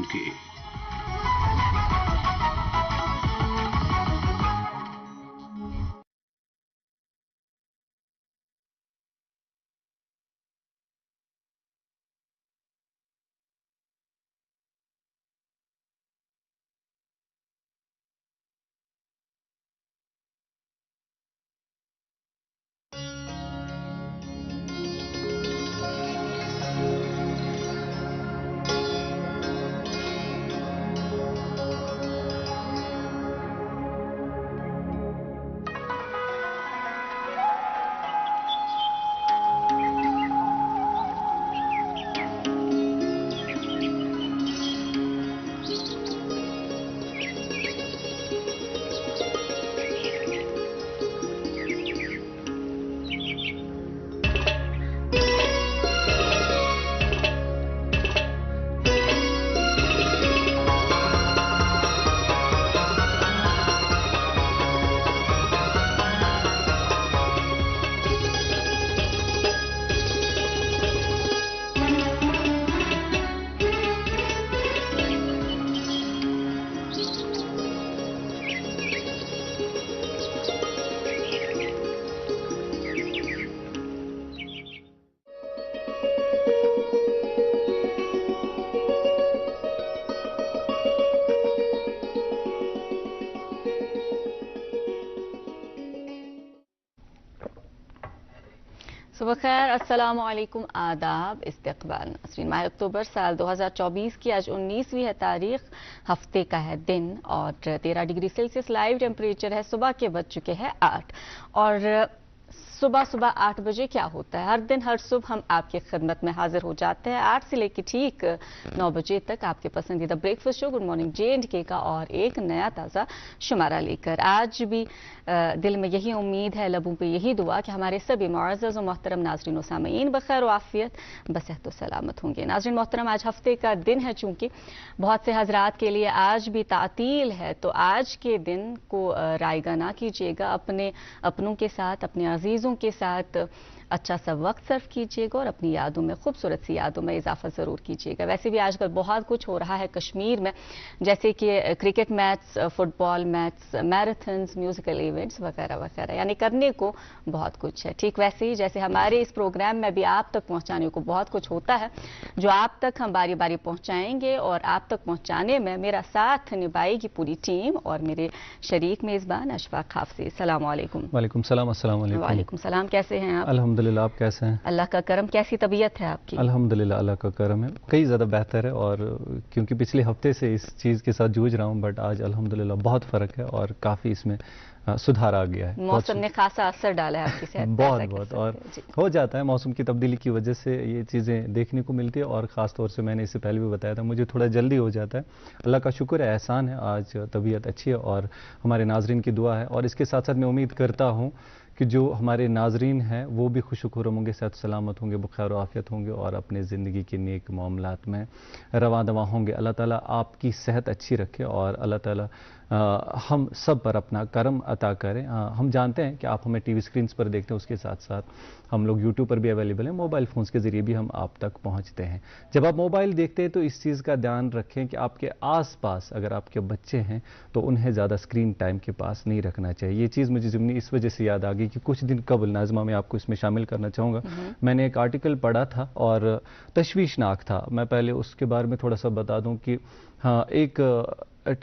की। सुबह खैर, अस्सलाम वालेकुम, आदाब, इस्तकबाल। नाज़रीन, माह अक्टूबर साल 2024 की आज 19वीं है तारीख, हफ्ते का है दिन और 13 डिग्री सेल्सियस लाइव टेम्परेचर है। सुबह के बज चुके हैं 8 और सुबह सुबह 8 बजे क्या होता है? हर दिन हर सुबह हम आपकी खिदमत में हाजिर हो जाते हैं 8 से लेकर ठीक 9 बजे तक आपके पसंदीदा breakfast show good morning J&K का और एक नया ताज़ा शुमारा लेकर। आज भी दिल में यही उम्मीद है, लबों पे यही दुआ कि हमारे सभी मुअज़्ज़ज़ और मोहतरम नाज़रीन व सामईन बखैर व आफियत बसेहत व सलामत होंगे। नाज़रीन मोहतरम, आज हफ्ते का दिन है, चूँकि बहुत से हजरात के लिए आज भी तातील है, तो आज के दिन को रायगा ना कीजिएगा। अपनों के साथ, अपने अजीज़ों के साथ अच्छा सा वक्त सर्व कीजिएगा और अपनी यादों में, खूबसूरत सी यादों में इजाफा ज़रूर कीजिएगा। वैसे भी आजकल बहुत कुछ हो रहा है कश्मीर में, जैसे कि cricket match, football match, marathons, musical events वगैरह वगैरह, यानी करने को बहुत कुछ है। ठीक वैसे ही जैसे हमारे इस प्रोग्राम में भी आप तक पहुँचाने को बहुत कुछ होता है, जो आप तक हम बारी बारी पहुँचाएंगे और आप तक पहुँचाने में मेरा साथ निभाएगी पूरी टीम और मेरे शरीक मेज़बान अशफाक हाफिज़। अस्सलाम वालेकुम। वालेकुम सलाम। अस्सलाम वालेकुम। वालेकुम सलाम। कैसे हैं आप? अल्हम्दुलिल्लाह, आप कैसे हैं? अल्लाह का करम। कैसी तबीयत है आपकी? अल्हम्दुलिल्लाह, अल्लाह का करम है, कई ज़्यादा बेहतर है। और क्योंकि पिछले हफ्ते से इस चीज़ के साथ जूझ रहा हूँ, बट आज अल्हम्दुलिल्लाह बहुत फ़र्क है और काफ़ी इसमें सुधार आ गया है। मौसम ने खासा असर डाला है आपकी सेहत पर बहुत और हो जाता है, मौसम की तब्दीली की वजह से ये चीज़ें देखने को मिलती है। और ख़ास तौर से मैंने इससे पहले भी बताया था, मुझे थोड़ा जल्दी हो जाता है। अल्लाह का शुक्र है, एहसान है, आज तबीयत अच्छी है और हमारे नाजरीन की दुआ है। और इसके साथ साथ मैं उम्मीद करता हूँ कि जो हमारे नाजरीन हैं वो भी खुशखुरम होंगे, सेहत सलामत होंगे, बखैर आफियत होंगे और अपने ज़िंदगी के नेक मामलात में रवा दवा होंगे। अल्लाह ताला आपकी सेहत अच्छी रखे और अल्लाह ताला हम सब पर अपना करम अता करें। हम जानते हैं कि आप हमें टीवी स्क्रीन्स पर देखते हैं, उसके साथ साथ हम लोग यूट्यूब पर भी अवेलेबल हैं, मोबाइल फ़ोन्स के ज़रिए भी हम आप तक पहुंचते हैं। जब आप मोबाइल देखते हैं तो इस चीज़ का ध्यान रखें कि आपके आसपास अगर आपके बच्चे हैं तो उन्हें ज़्यादा स्क्रीन टाइम के पास नहीं रखना चाहिए। ये चीज़ मुझे ज़िम्नी इस वजह से याद आ गई कि कुछ दिन कबल, नाज़िमा, मैं आपको इसमें शामिल करना चाहूँगा, मैंने एक आर्टिकल पढ़ा था और तशवीशनाक था। मैं पहले उसके बारे में थोड़ा सा बता दूँ कि हाँ, एक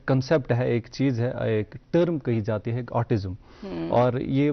कंसेप्ट है, एक चीज़ है, एक टर्म कही जाती है, ऑटिज़म। और ये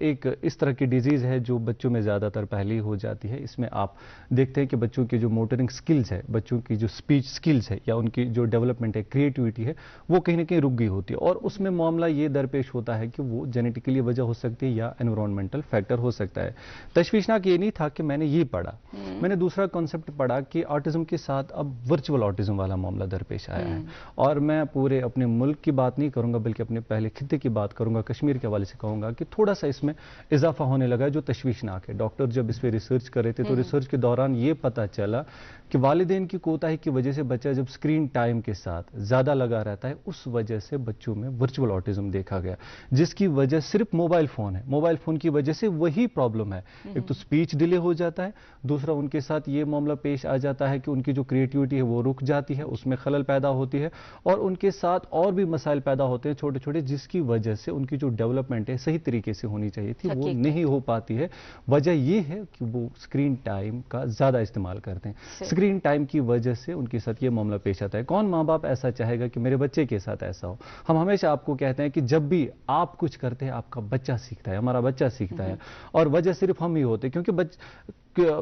एक इस तरह की डिजीज़ है जो बच्चों में ज़्यादातर पहले ही हो जाती है। इसमें आप देखते हैं कि बच्चों की जो मोटरिंग स्किल्स है, बच्चों की जो स्पीच स्किल्स है या उनकी जो डेवलपमेंट है, क्रिएटिविटी है, वो कहीं ना कहीं रुक गई होती है। और उसमें मामला ये दरपेश होता है कि वो जेनेटिकली वजह हो सकती है या एनवायरमेंटल फैक्टर हो सकता है। तशवीशनाक ये नहीं था कि मैंने ये पढ़ा, मैंने दूसरा कॉन्सेप्ट पढ़ा कि ऑटिज़म के साथ अब वर्चुअल ऑटिज़म वाला मामला दरपेश आया है। और मैं पूरे अपने मुल्क की बात नहीं करूंगा बल्कि अपने पहले खित्ते की बात करूंगा, कश्मीर के हवाले से कहूंगा कि थोड़ा सा इसमें इजाफा होने लगा है जो तशवीशनाक है। डॉक्टर जब इस पर रिसर्च कर रहे थे तो रिसर्च के दौरान ये पता चला کہ والدین کی کوتاہی کی وجہ سے بچہ جب اسکرین ٹائم کے ساتھ زیادہ لگا رہتا ہے اس وجہ سے بچوں میں ورچوئل آٹزم دیکھا گیا، جس کی وجہ صرف موبائل فون ہے، موبائل فون کی وجہ سے وہی پرابلم ہے، ایک تو اسپیچ ڈیلے ہو جاتا ہے، دوسرا ان کے ساتھ یہ معاملہ پیش آ جاتا ہے کہ ان کی جو کریٹیوٹی ہے وہ رک جاتی ہے، اس میں خلل پیدا ہوتی ہے، اور ان کے ساتھ اور بھی مسائل پیدا ہوتے ہیں چھوٹے چھوٹے، جس کی وجہ سے ان کی جو ڈیولپمنٹ ہے صحیح طریقے سے ہونی چاہیے تھی وہ نہیں ہو پاتی ہے۔ وجہ یہ ہے کہ وہ اسکرین ٹائم کا زیادہ استعمال کرتے ہیں، اسکرین ٹائم کی وجہ سے ان کے ساتھ یہ معاملہ پیش آتا ہے۔ کون ماں باپ ایسا چاہے گا کہ میرے بچے کے ساتھ ایسا ہو؟ ہم ہمیشہ آپ کو کہتے ہیں کہ جب بھی آپ کچھ کرتے ہیں آپ کا بچہ سیکھتا ہے، ہمارا بچہ سیکھتا ہے، اور وجہ صرف ہم ہی ہوتے ہیں، کیونکہ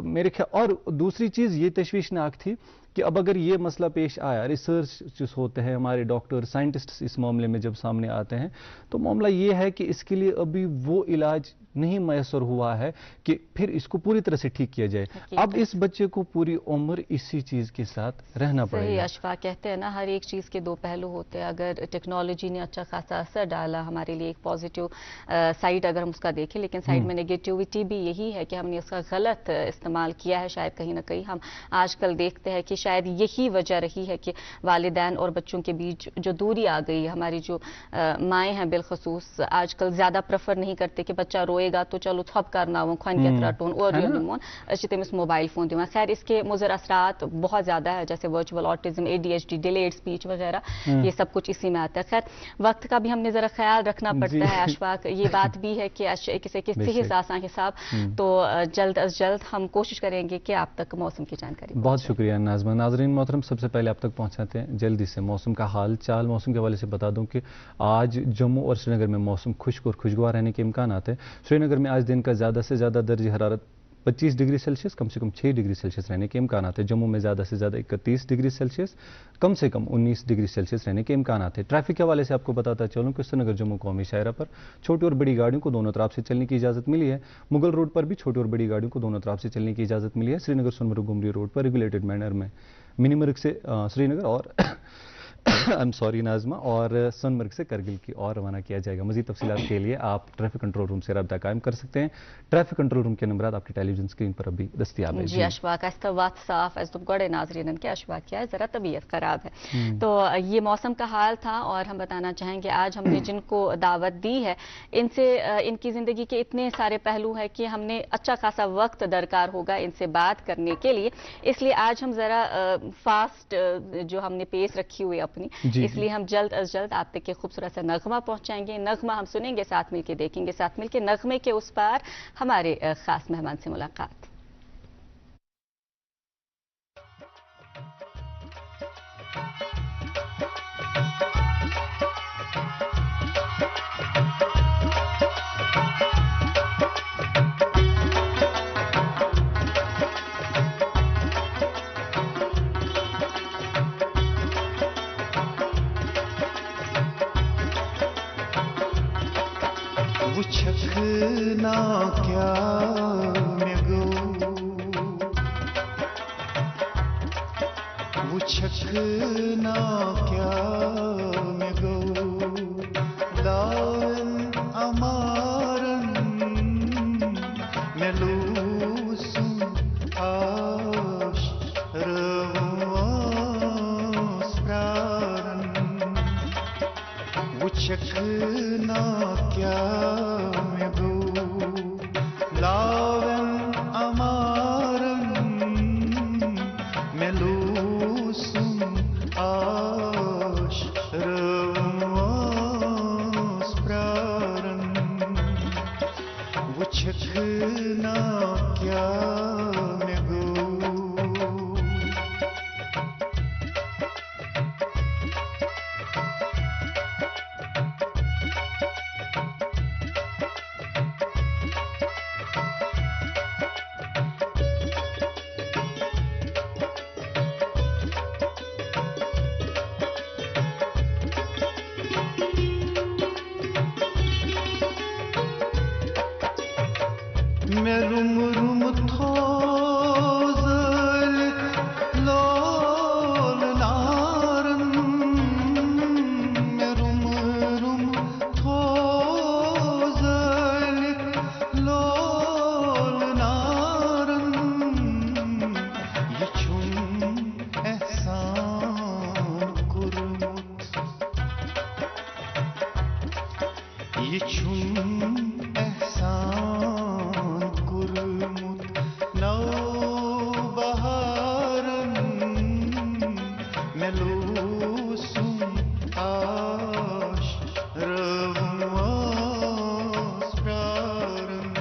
میرے خیال، اور دوسری چیز یہ تشویشناک تھی کہ اب اگر یہ مسئلہ پیش آیا، ریسرچ ہوتے ہیں ہمارے ڈاکٹر سائنٹسٹ اس معاملے میں جب سامنے آتے ہیں، تو معاملہ یہ ہے کہ اس کے لیے ابھی وہ علاج نہیں میسر ہوا ہے کہ پھر اس کو پوری طرح سے ٹھیک کیا جائے۔ اب اس بچے کو پوری عمر اسی چیز کے ساتھ رہنا پڑے گا۔ صحیح اشفاق، کہتے ہیں نا ہر ایک چیز کے دو پہلو ہوتے ہیں، اگر ٹیکنالوجی نے اچھا خاصا اثر ڈالا ہمارے لیے، ایک پازیٹیو سائڈ اگر ہم اس کا دیکھیں، لیکن سائڈ میں نیگیٹیوٹی بھی یہی ہے کہ ہم نے اس کا غلط استعمال کیا ہے، شاید کہیں نہ کہیں ہم آج کل دیکھتے ہیں کہ شاید یہی وجہ رہی ہے کہ والدین اور بچوں کے بیچ جو دوری آ گئی ہے۔ ہماری جو مائیں ہیں بالخصوص آج کل زیادہ پریفر نہیں کرتے کہ بچہ روئے گا تو چلو تھپ کرنا وہ کھن کے ترٹون اور یونیمون تمس موبائل فون دوں۔ خیر اس کے مضر اثرات بہت زیادہ ہے، جیسے virtual autism, ADHD، delayed speech وغیرہ، یہ سب کچھ اسی میں آتا ہے۔ خیر وقت کا بھی ہم نے ذرا خیال رکھنا پڑتا ہے اشفاق، یہ بات بھی ہے کہ کسی صحیح آسان حساب، تو جلد از جلد ہم کوشش کریں گے کہ آپ تک موسم کی جانکاری۔ بہت شکریہ ناظمہ۔ ناظرین محترم، سب سے پہلے آپ تک پہنچاتے ہیں جلدی سے موسم کا حال چال۔ موسم کے حوالے سے بتا دوں کہ آج جموں اور سری نگر میں موسم خشک اور خوشگوار رہنے کے امکانات ہیں۔ سری نگر میں آج دن کا زیادہ سے زیادہ درجہ حرارت 25 ڈگری سیلسیس، کم سے کم 6 ڈگری سیلسیس رہنے کے امکانات ہیں۔ جموں میں زیادہ سے زیادہ 31 ڈگری سیلسیس، کم سے کم 19 ڈگری سیلسیس رہنے کے امکانات ہیں۔ ٹریفک کے حوالے سے آپ کو بتاتا چلوں کہ سری نگر جموں قومی شاہراہ پر چھوٹی اور بڑی گاڑیوں کو دونوں طرف سے چلنے کی اجازت ملی ہے۔ مغل روڈ پر بھی چھوٹی اور بڑی گاڑیوں کو دونوں طرف سے چلنے کی اجازت ملی ہے۔ سری نگر سونمرگ گمری روڈ پر ریگولیٹڈ مینر میں منی مرگ سے سری نگر اور ناظمہ اور سونمرگ سے کرگل کی اور روانہ کیا جائے گا۔ مزید تفصیلات کے لیے آپ ٹریفک کنٹرول روم سے رابطہ قائم کر سکتے ہیں۔ ٹریفک کنٹرول روم کے نمبرات آپ کی ٹیلی ویژن اسکرین پر ابھی دستیاب ہیں۔ جی اشفاق، وات صاف گڑے ناظرین کے اشفاق کیا ہے، ذرا طبیعت خراب ہے، تو یہ موسم کا حال تھا، اور ہم بتانا چاہیں گے آج ہم نے جن کو دعوت دی ہے ان سے ان کی زندگی کے اتنے سارے پہلو ہیں کہ ہم نے اچھا خاصا وقت درکار ہوگا ان سے بات کرنے کے لیے، اس لیے آج ہم ذرا فاسٹ جو ہم نے پیس رکھی ہوئی اپنی، اس لیے ہم جلد از جلد آپ تک ایک خوبصورت سا نغمہ پہنچائیں گے۔ نغمہ ہم سنیں گے، ساتھ مل کے دیکھیں گے، ساتھ مل کے نغمے کے اس پار ہمارے خاص مہمان سے ملاقات۔ وچھکنا کیا مگو، وچھکنا کیا مگو، لاون امارن ملوسن آش رواس پرارن، وچھکنا کیا Yichun ehsan kurmut Navbaharan Melusum aş Rıvmaz prarın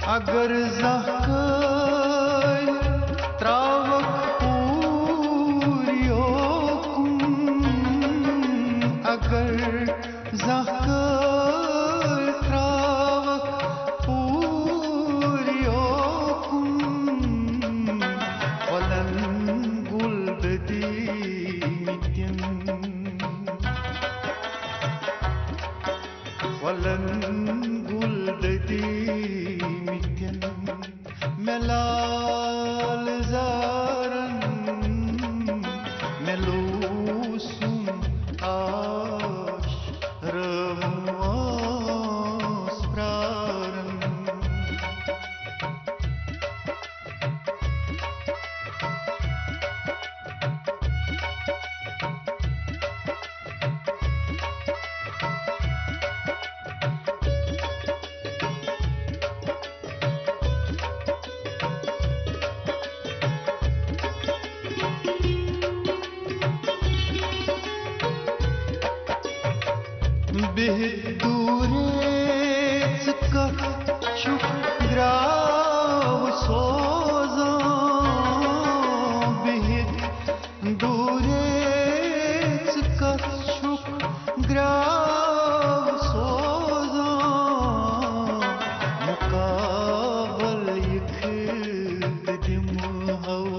Agar zahkay travak puriyokum Agar zahkay travak puriyokum Walan gulbedi mityen Walan gulbedi Melal zaran melusum aş rıvmaz prarın Behduret ka çok grav sozan Behduret ka çok grav sozan Mukabel yıkıdım hav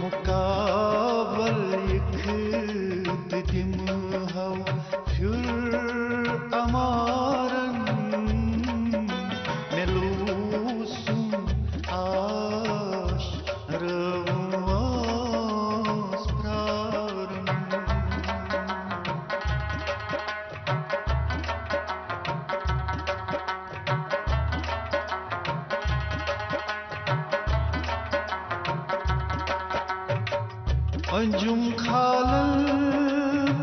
Mukabel yıkıdım hav Für amaran melusum aş rıvmaz prarın Anjum khalal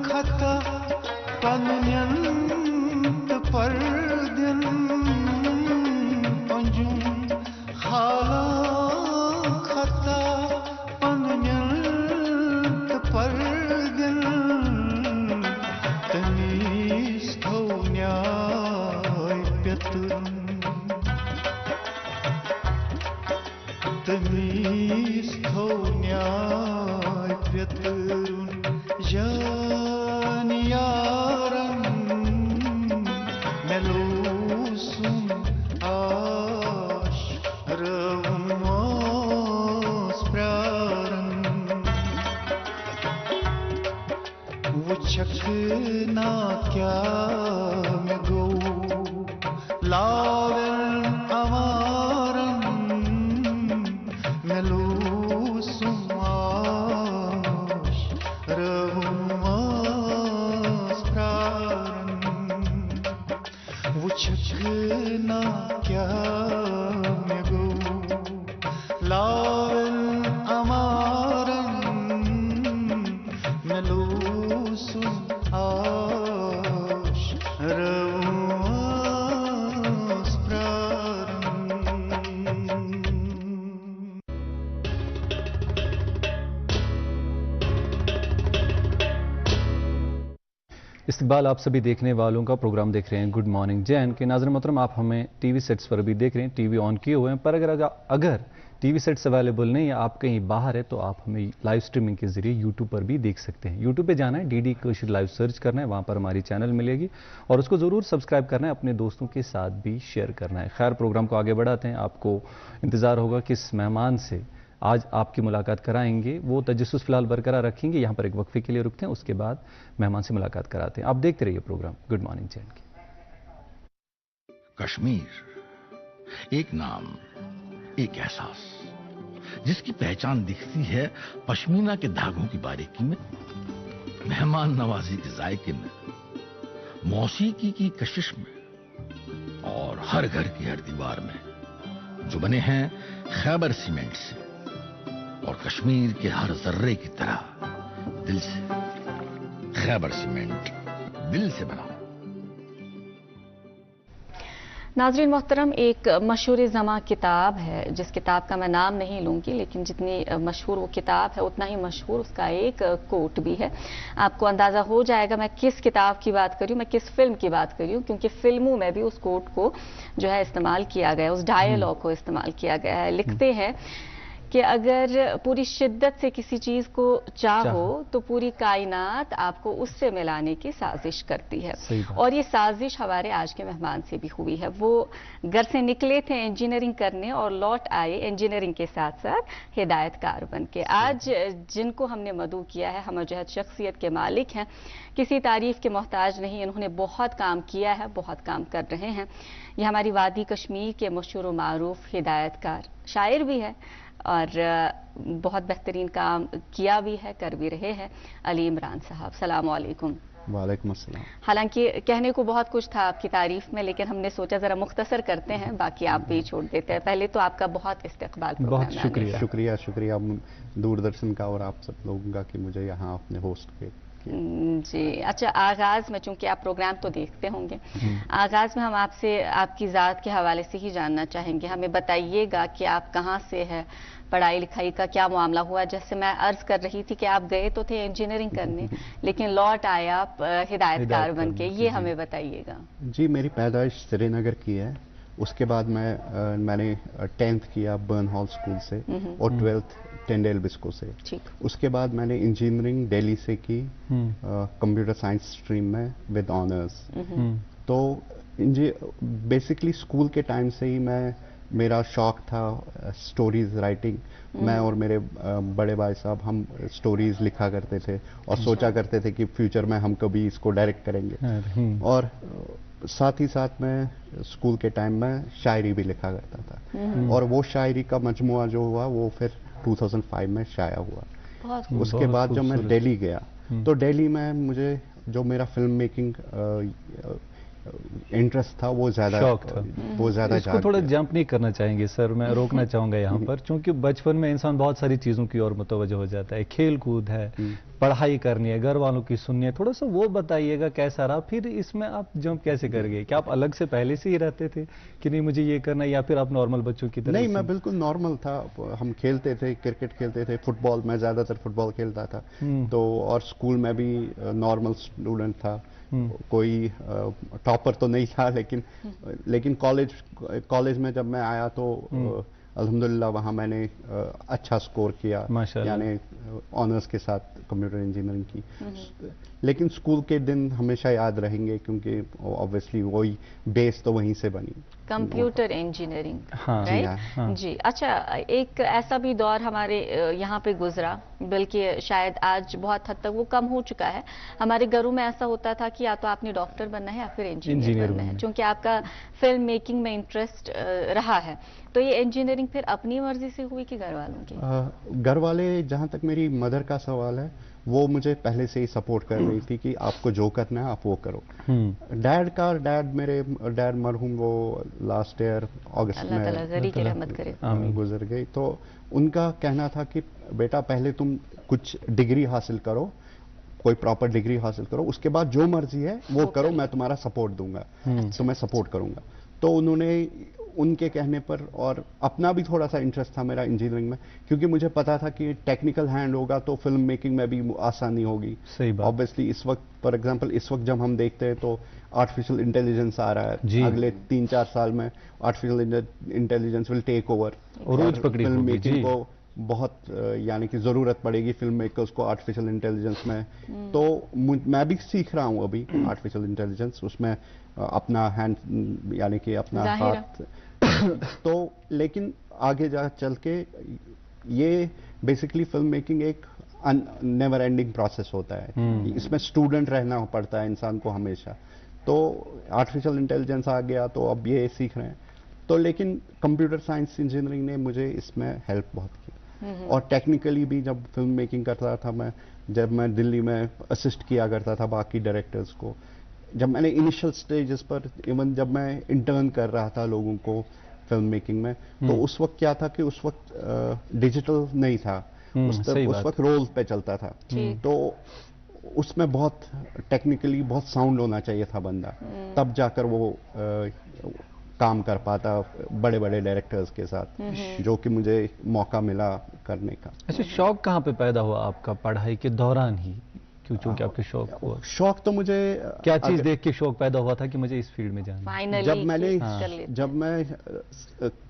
khata pannyant pardin Anjum khalal khata pannyant pardin Tanis thaunyay pyatun Tanis thaunyay pyatun Jan yaran melusum aş rıvmaz prarın Wo chakna kya me go lavel amaran melusum aş rıvmaz prarın Wo chakna kya me go lavel amaran melusum aş rıvmaz prarın इस्तकबाल आप सभी देखने वालों का programme देख रहे हैं good morning Jain के नाज़रीन मोहतरम आप हमें टीवी सेट्स पर भी देख रहे हैं टीवी ऑन किए हुए हैं पर अगर टीवी सेट्स अवेलेबल नहीं है आप कहीं बाहर है तो आप हमें लाइव स्ट्रीमिंग के जरिए यूट्यूब पर भी देख सकते हैं यूट्यूब पे जाना है डीडी कशिर लाइव सर्च करना है वहाँ पर हमारी चैनल मिलेगी और उसको ज़रूर सब्सक्राइब करना है अपने दोस्तों के साथ भी शेयर करना है खैर प्रोग्राम को आगे बढ़ाते हैं आपको इंतज़ार होगा किस मेहमान से आज आपकी मुलाकात कराएंगे वो तजस्सुस फिलहाल बरकरार रखेंगे यहाँ पर एक वक्फे के लिए रुकते हैं उसके बाद मेहमान से मुलाकात कराते हैं आप देखते रहिए प्रोग्राम गुड मॉर्निंग जैन की کشمیر ایک نام، ایک احساس، جس کی پہچان دکھتی ہے پشمینہ کے دھاگوں کی باریکی میں، مہمان نوازی کے ذائقے میں، موسیقی کی کشش میں، اور ہر گھر کی ہر دیوار میں، جو بنے ہیں خیبر سیمنٹ سے اور کشمیر کے ہر ذرے کی طرح دل سے۔ خیبر سیمنٹ، دل سے بنا۔ ناظرین محترم، ایک مشہور زماں کتاب ہے، جس کتاب کا میں نام نہیں لوں گی، لیکن جتنی مشہور وہ کتاب ہے اتنا ہی مشہور اس کا ایک کوٹ بھی ہے۔ آپ کو اندازہ ہو جائے گا میں کس کتاب کی بات کر رہی ہوں، میں کس فلم کی بات کر رہی ہوں، کیونکہ فلموں میں بھی اس کوٹ کو جو ہے استعمال کیا گیا ہے، اس ڈائیلاگ کو استعمال کیا گیا ہے۔ لکھتے ہیں کہ اگر پوری شدت سے کسی چیز کو چاہو تو پوری کائنات آپ کو اس سے ملانے کی سازش کرتی ہے، اور یہ سازش ہمارے آج کے مہمان سے بھی ہوئی ہے۔ وہ گھر سے نکلے تھے انجینئرنگ کرنے اور لوٹ آئے انجینئرنگ کے ساتھ ساتھ ہدایت کار بن کے۔ آج جن کو ہم نے مدعو کیا ہے، ہم جہت شخصیت کے مالک ہیں، کسی تعریف کے محتاج نہیں، انہوں نے بہت کام کیا ہے، بہت کام کر رہے ہیں۔ یہ ہماری وادی کشمیر کے مشہور و معروف ہدایت کار، شاعر بھی ہے اور بہت بہترین کام کیا بھی ہے، کر بھی رہے ہیں، علی عمران صاحب۔ السلام علیکم۔ وعلیکم السلام۔ حالانکہ کہنے کو بہت کچھ تھا آپ کی تعریف میں، لیکن ہم نے سوچا ذرا مختصر کرتے ہیں، باقی آپ بھی چھوڑ دیتے ہیں۔ پہلے تو آپ کا بہت استقبال پروگرام میں آنے کا۔ شکریہ دوردرشن کا اور آپ سب لوگوں کا کہ مجھے یہاں اپنے ہوسٹ کے۔ جی اچھا، آغاز میں چونکہ آپ پروگرام تو دیکھتے ہوں گے، آغاز میں ہم آپ سے آپ کی ذات کے حوالے سے ہی جاننا چاہیں گے۔ ہمیں بتائیے گا کہ آپ کہاں سے ہے، پڑھائی لکھائی کا کیا معاملہ ہوا؟ جیسے میں عرض کر رہی تھی کہ آپ گئے تو تھے انجینئرنگ کرنے، لیکن لوٹ آئے آپ ہدایت کار بن کے، یہ ہمیں بتائیے گا۔ جی، میری پیدائش سری نگر کی ہے، اس کے بعد میں نے 10th کیا برن ہال اسکول سے اور 12th ٹینڈیل بسکو سے۔ اس کے بعد میں نے انجینئرنگ دہلی سے کی، کمپیوٹر سائنس اسٹریم میں ود آنرز۔ تو بیسکلی اسکول کے ٹائم سے ہی میرا شوق تھا سٹوریز رائٹنگ۔ میں اور میرے بڑے بھائی صاحب ہم سٹوریز لکھا کرتے تھے اور سوچا کرتے تھے کہ فیوچر میں ہم کبھی اس کو ڈائریکٹ کریں گے، اور ساتھ ہی ساتھ میں اسکول کے ٹائم میں شاعری بھی لکھا کرتا تھا، اور وہ شاعری کا مجموعہ جو ہوا وہ پھر 2005 میں شائع ہوا۔ اس کے بعد جب میں دہلی گیا تو دہلی میں مجھے جو میرا فلم میکنگ انٹرسٹ تھا وہ زیادہ اس کو تھوڑا جمپ نہیں کرنا چاہیں گے سر، میں روکنا چاہوں گا یہاں پر، چونکہ بچپن میں انسان بہت ساری چیزوں کی اور متوجہ ہو جاتا ہے، کھیل کود ہے، پڑھائی کرنی ہے، گھر والوں کی سننی ہے، تھوڑا سا وہ بتائیے گا کیسا رہا، پھر اس میں آپ جمپ کیسے کر گئے؟ کیا آپ الگ سے پہلے سے ہی رہتے تھے کہ نہیں مجھے یہ کرنا، یا پھر آپ نارمل بچوں کی طرح؟ نہیں، میں بالکل نارمل تھا، ہم کھیلتے تھے، کرکٹ کھیلتے تھے، فٹ بال، میں زیادہ تر فٹ بال کھیلتا تھا، تو اور اسکول میں بھی نارمل اسٹوڈنٹ تھا، کوئی ٹاپر تو نہیں تھا، لیکن کالج میں جب میں آیا تو الحمدللہ وہاں میں نے اچھا سکور کیا، یعنی آنرز کے ساتھ کمپیوٹر انجینئرنگ کی۔ لیکن اسکول کے دن ہمیشہ یاد رہیں گے، کیونکہ آبویسلی وہی بیس تو وہیں سے بنی، کمپیوٹر انجینئرنگ، رائٹ؟ جی اچھا، ایک ایسا بھی دور ہمارے یہاں پہ گزرا، بلکہ شاید آج بہت حد تک وہ کم ہو چکا ہے، ہمارے گھروں میں ایسا ہوتا تھا کہ یا تو آپ نے ڈاکٹر بننا ہے یا پھر انجینئر بننا ہے، چونکہ آپ کا فلم میکنگ میں انٹرسٹ رہا ہے، تو یہ انجینئرنگ پھر اپنی مرضی سے ہوئی کہ گھر والوں کی؟ گھر والے، جہاں تک میری مدر کا سوال ہے، وہ مجھے پہلے سے ہی سپورٹ کر رہی تھی کہ آپ کو جو کرنا ہے آپ وہ کرو۔ میرے ڈیڈ مرحوم وہ لاسٹ ایئر اگست میں گزر گئی، تو ان کا کہنا تھا کہ بیٹا پہلے تم کچھ ڈگری حاصل کرو، کوئی پراپر ڈگری حاصل کرو، اس کے بعد جو مرضی ہے وہ کرو، میں تمہارا سپورٹ دوں گا، تو میں سپورٹ کروں گا۔ تو انہوں نے ان کے کہنے پر، اور اپنا بھی تھوڑا سا انٹرسٹ تھا میرا انجینئرنگ میں، کیونکہ مجھے پتا تھا کہ ٹیکنیکل ہینڈ ہوگا تو فلم میکنگ میں بھی آسانی ہوگی۔ آبویسلی اس وقت، فار ایگزامپل اس وقت جب ہم دیکھتے ہیں تو آرٹیفیشل انٹیلیجنس آ رہا ہے، اگلے 3-4 سال میں آرٹیفیشل انٹیلیجنس ول ٹیک اوور، فلم میکنگ کو بہت یعنی کہ ضرورت پڑے گی فلم میکرز کو آرٹیفیشل انٹیلیجنس میں، تو میں بھی سیکھ رہا ہوں ابھی آرٹیفیشل انٹیلیجنس، اس میں اپنا ہینڈ یعنی کہ اپنا ہاتھ، تو لیکن آگے جا چل کے یہ بیسکلی فلم میکنگ ایک نیور اینڈنگ پروسیس ہوتا ہے، اس میں اسٹوڈنٹ رہنا پڑتا ہے انسان کو ہمیشہ، तो आर्टिफिशियल इंटेलिजेंस आ गया तो अब ये सीख रहे हैं। तो लेकिन कंप्यूटर साइंस इंजीनियरिंग ने मुझे इसमें हेल्प बहुत की। और टेक्निकली भी जब फिल्म मेकिंग करता था मैं, जब मैं दिल्ली में असिस्ट किया करता था बाकी डायरेक्टर्स को, जब मैंने इनिशियल स्टेजेस पर, इवन जब मैं इंटर्न कर रहा था लोगों को फिल्म मेकिंग में, तो उस वक्त क्या था कि उस वक्त डिजिटल नहीं था, उस वक्त रोल पे चलता था। तो उसमें बहुत टेक्निकली बहुत साउंड होना चाहिए था बंदा, तब जाकर वो काम कर पाता बड़े बड़े डायरेक्टर्स के साथ, जो कि मुझे मौका मिला करने का। अच्छा, शौक कहाँ पे पैदा हुआ आपका? पढ़ाई के दौरान ही क्यों, चूंकि आपके शौक हुआ? शौक तो मुझे क्या चीज देख के शौक पैदा हुआ था कि मुझे इस फील्ड में जाना है? जब मैं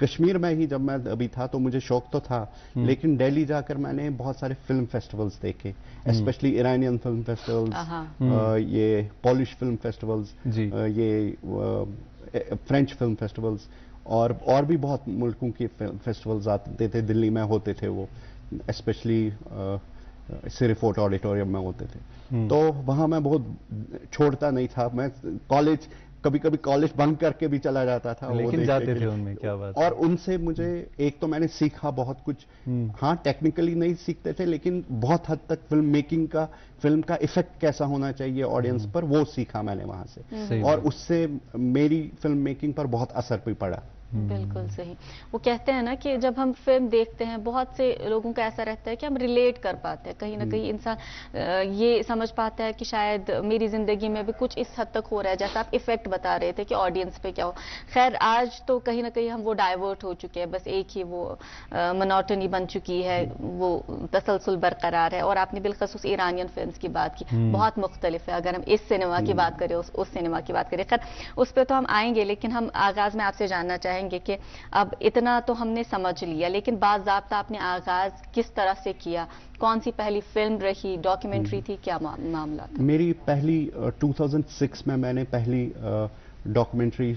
कश्मीर में ही जब मैं अभी था तो मुझे शौक तो था, लेकिन दिल्ली जाकर मैंने बहुत सारे फिल्म फेस्टिवल्स देखे, स्पेशली ईरानियन फिल्म फेस्टिवल्स, ये पॉलिश फिल्म फेस्टिवल्स, ये फ्रेंच फिल्म फेस्टिवल्स, और भी बहुत मुल्कों के फेस्टिवल्स आते थे, दिल्ली में होते थे वो, स्पेशली सिरिफोर्ट ऑडिटोरियम में होते थे। तो वहाँ मैं बहुत छोड़ता नहीं था, मैं कॉलेज कभी कभी कॉलेज बंक करके भी चला जाता था, लेकिन जाते थे उनमें। क्या बात। और उनसे मुझे एक तो मैंने सीखा बहुत कुछ। हाँ, टेक्निकली नहीं सीखते थे, लेकिन बहुत हद तक फिल्म मेकिंग का, फिल्म का इफेक्ट कैसा होना चाहिए ऑडियंस पर, वो सीखा मैंने वहां से, और उससे मेरी फिल्म मेकिंग पर बहुत असर भी पड़ा। बिल्कुल सही। वो कहते हैं ना कि जब हम फिल्म देखते हैं, बहुत से लोगों का ऐसा रहता है कि हम रिलेट कर पाते हैं, कहीं ना कहीं इंसान ये समझ पाता है कि शायद मेरी जिंदगी में भी कुछ इस हद तक हो रहा है, जैसा आप इफेक्ट बता रहे थे कि ऑडियंस पे क्या हो। खैर, आज तो कहीं ना कहीं हम वो डाइवर्ट हो चुके हैं, बस एक ही वो मोनोटनी बन चुकी है, वो तसलसल बरकरार है। और आपने बिलखसूस ईरानियन फिल्म्स की बात की, बहुत मुख्तलिफ है। अगर हम इस सिनेमा की बात करें, उस सिनेमा की बात करें, खैर उस पर तो हम आएंगे, लेकिन हम आगाज में आपसे जानना चाहेंगे कि अब इतना तो हमने समझ लिया, लेकिन बाज़ाब्ता आपने आगाज किस तरह से किया? कौन सी पहली फिल्म रही, डॉक्यूमेंट्री थी, क्या मामला था? मेरी पहली 2006 में मैंने पहली डॉक्यूमेंट्री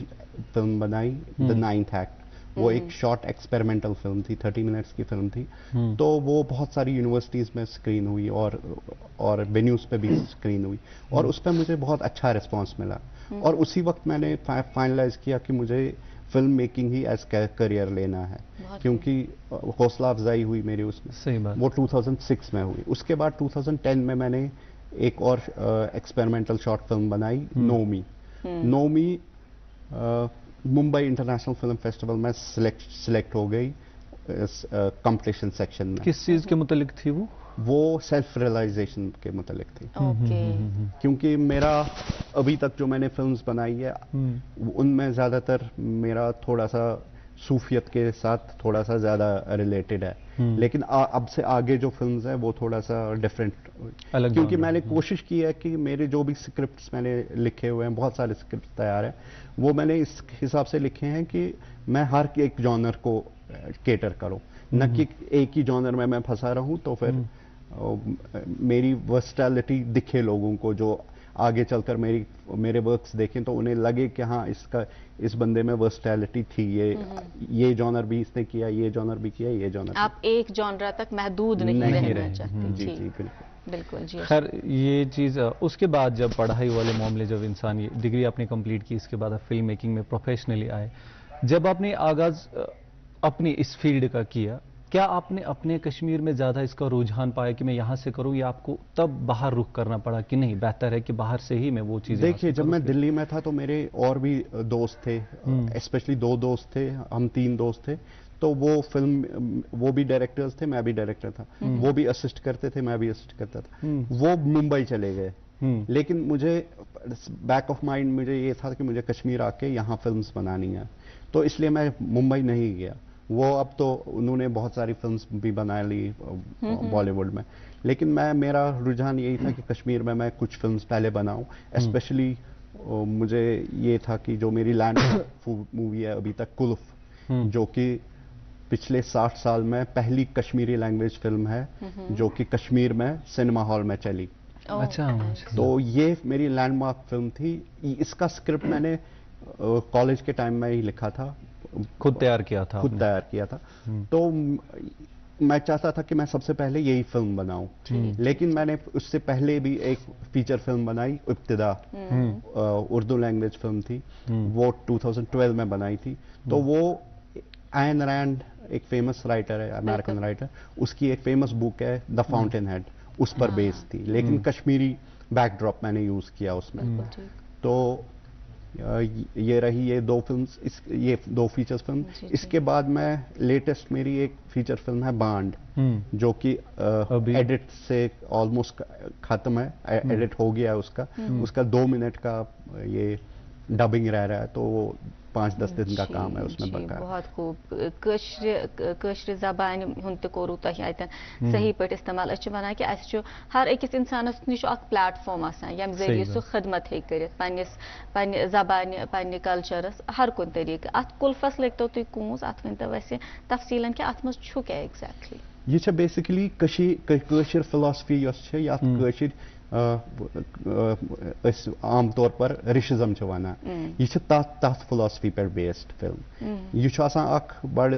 फिल्म बनाई, द नाइन्थ एक्ट। वो एक शॉर्ट एक्सपेरिमेंटल फिल्म थी, 30 मिनट्स की फिल्म थी। तो वो बहुत सारी यूनिवर्सिटीज में स्क्रीन हुई और वेन्यूज पे भी स्क्रीन हुई, और उस पर मुझे बहुत अच्छा रिस्पांस मिला। और उसी वक्त मैंने फाइनलाइज किया कि मुझे फिल्म मेकिंग ही एज करियर लेना है, क्योंकि हौसला अफजाई हुई मेरी उसमें। सही बात। वो 2006 में हुई। उसके बाद 2010 में मैंने एक और एक्सपेरिमेंटल शॉर्ट फिल्म बनाई, Nomi. Nomi Mumbai international film festival में सिलेक्ट हो गई कंपटीशन सेक्शन में। किस चीज के मुतालिक थी वो? वो सेल्फ रियलाइजेशन के मुतालिक थी। ओके। क्योंकि मेरा अभी तक जो मैंने फिल्म्स बनाई है, उनमें ज्यादातर मेरा थोड़ा सा सूफियत के साथ थोड़ा सा ज्यादा रिलेटेड है, लेकिन अब से आगे जो फिल्म्स हैं वो थोड़ा सा डिफरेंट, क्योंकि मैंने कोशिश की है कि मेरे जो भी स्क्रिप्ट्स मैंने लिखे हुए हैं, बहुत सारे स्क्रिप्ट तैयार हैं, वो मैंने इस हिसाब से लिखे हैं कि मैं हर एक जॉनर को केटर करूं, न कि एक ही जॉनर में मैं फंसा रहूं, तो फिर मेरी वर्सटैलिटी दिखे लोगों को, जो आगे चलकर मेरे वर्क्स देखें तो उन्हें लगे कि हाँ, इस बंदे में वर्सटैलिटी थी, ये जॉनर भी इसने किया, ये जॉनर भी किया, ये जॉनर। आप एक जॉनर तक महदूद नहीं रहना चाहते। जी बिल्कुल बिल्कुल जी। खैर, ये चीज़ उसके बाद जब पढ़ाई वाले मामले, जब इंसान ये डिग्री आपने कंप्लीट की, इसके बाद आप फिल्म मेकिंग में प्रोफेशनली आए, जब आपने आगाज अपनी इस फील्ड का किया, क्या आपने अपने कश्मीर में ज़्यादा इसका रुझान पाया कि मैं यहाँ से करूँ, या आपको तब बाहर रुख करना पड़ा कि नहीं, बेहतर है कि बाहर से ही मैं वो चीज़? देखिए, जब मैं दिल्ली में था तो मेरे और भी दोस्त थे, स्पेशली 2 दोस्त थे, हम 3 दोस्त थे। तो वो भी डायरेक्टर्स थे, मैं भी डायरेक्टर था, वो भी असिस्ट करते थे, मैं भी असिस्ट करता था। वो मुंबई चले गए, लेकिन मुझे बैक ऑफ माइंड मुझे ये था कि मुझे कश्मीर आके यहाँ फिल्म्स बनानी है, तो इसलिए मैं मुंबई नहीं गया। वो अब तो उन्होंने बहुत सारी फिल्म्स भी बना ली बॉलीवुड में, लेकिन मेरा रुझान यही था कि कश्मीर में मैं कुछ फिल्म्स पहले बनाऊं। स्पेशली मुझे ये था कि जो मेरी लैंडमार्क मूवी है अभी तक, कुल्फ, जो कि पिछले 60 साल में पहली कश्मीरी लैंग्वेज फिल्म है जो कि कश्मीर में सिनेमा हॉल में चली। अच्छा। तो ये मेरी लैंडमार्क फिल्म थी। इसका स्क्रिप्ट मैंने कॉलेज के टाइम में ही लिखा था, खुद तैयार किया था। खुद तैयार किया था। तो मैं चाहता था कि मैं सबसे पहले यही फिल्म बनाऊं, लेकिन मैंने उससे पहले भी एक फीचर फिल्म बनाई, इब्तिदा, उर्दू लैंग्वेज फिल्म थी, वो 2012 में बनाई थी। तो वो आयन रैंड एक फेमस राइटर है, अमेरिकन राइटर, उसकी एक फेमस बुक है द फाउंटेन हेड, उस पर बेस्ड थी, लेकिन कश्मीरी बैकड्रॉप मैंने यूज किया उसमें। तो ये रही ये दो फिल्म्स, ये दो फीचर्स फिल्म। इसके बाद मैं लेटेस्ट मेरी एक फीचर फिल्म है बांड, जो कि एडिट से ऑलमोस्ट खत्म है, एडिट हो गया है उसका 2 मिनट का ये डबिंग रह रहा है, तो वो 5-10 दिन का काम है उसमें बका। बहुत खूब कश्र ज़बान हुंद कोरू तह अतन सही पे इस्तेमाल वन कि हर अकिस इंसानस निश प्लेटफॉर्म यम जरिए सह खदमत हे कर पन्ने ज़बान पन्ने कल्चरस हर कुन तरीके अत कुल्फस लगतो तुम कूस अत वन वैसे तफसीलन कि अत मज छु क्या एग्जैक्टली ये बेसिकली कशीर फिलॉसफी यह आम तौर पर रिशिज्म वन, यह तथ फिलॉसफी पे बेस्ड फिल्म। यह बड़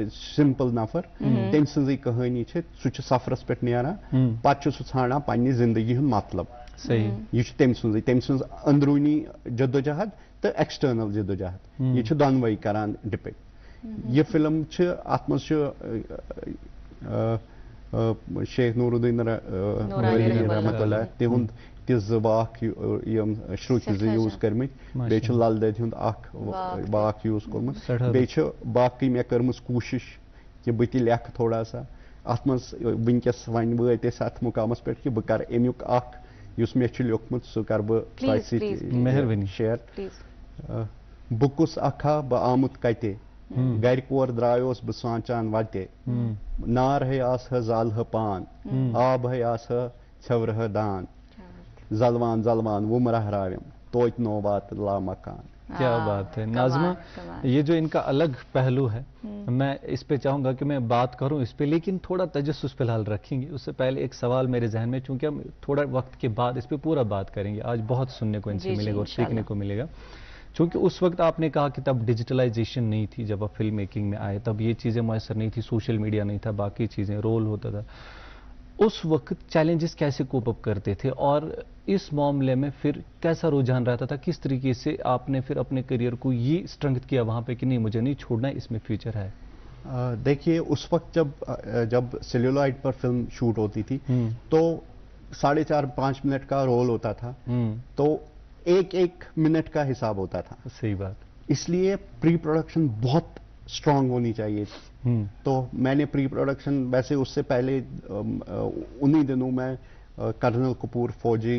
सिंपल नफर, तम सज कहानी सह सफरस पे नारान, पे ाना पन्ने जिंदगी हुंद मतलब। यह तम सज अंदरूनी जदोजहद तो एक्सटर्नल जदोजहद, यह दोनवे करान डिपिक्ट। यह फिल्म अत मज शेख नूरुद्दीन रहमतुल्लाह तिहुंद वाक श्रुति यूज कर्म, बे लल दद हुंद वाक यूज कोर्मुत, बे बाकी मे कर्म कोशिश कि बह लेख थोड़ा सा अत मज वनकस वन वत अत मुकामस पे कि बह कर अमुक युस मे लियोखमुत सह कर बह शेयर। बह कुस अखा बह आमुत कते, गर कोर द्रायोस बह सांचान वते, नार है आस जाल पान, आब है आस छवर दान, जलवान जलवान वुमरह राविम तोत नो बात ला मकान। क्या बात है नाज़िमा, ये जो इनका अलग पहलू है, मैं इस पे चाहूंगा कि मैं बात करूं इस पे, लेकिन थोड़ा तजस्सुस फिलहाल रखेंगे। उससे पहले एक सवाल मेरे जहन में, चूंकि हम थोड़ा वक्त के बाद इस पे पूरा बात करेंगे, आज बहुत सुनने को इनसे मिलेगा और सीखने को मिलेगा। चूंकि उस वक्त आपने कहा कि तब डिजिटलाइजेशन नहीं थी, जब आप फिल्म मेकिंग में आए तब ये चीज़ें मैसर नहीं थी, सोशल मीडिया नहीं था, बाकी चीज़ें रोल होता था। उस वक्त चैलेंजेस कैसे कोप अप करते थे और इस मामले में फिर कैसा रुझान रहता था, किस तरीके से आपने फिर अपने करियर को ये स्ट्रेंथ किया वहाँ पे कि नहीं मुझे नहीं छोड़ना है, इसमें फ्यूचर है? देखिए उस वक्त जब सेल्यूलॉइड पर फिल्म शूट होती थी तो 4.5-5 मिनट का रोल होता था, तो एक मिनट का हिसाब होता था। सही बात। इसलिए प्री प्रोडक्शन बहुत स्ट्रांग होनी चाहिए थी। तो मैंने प्री प्रोडक्शन, वैसे उससे पहले उन्हीं दिनों में कर्नल कपूर फौजी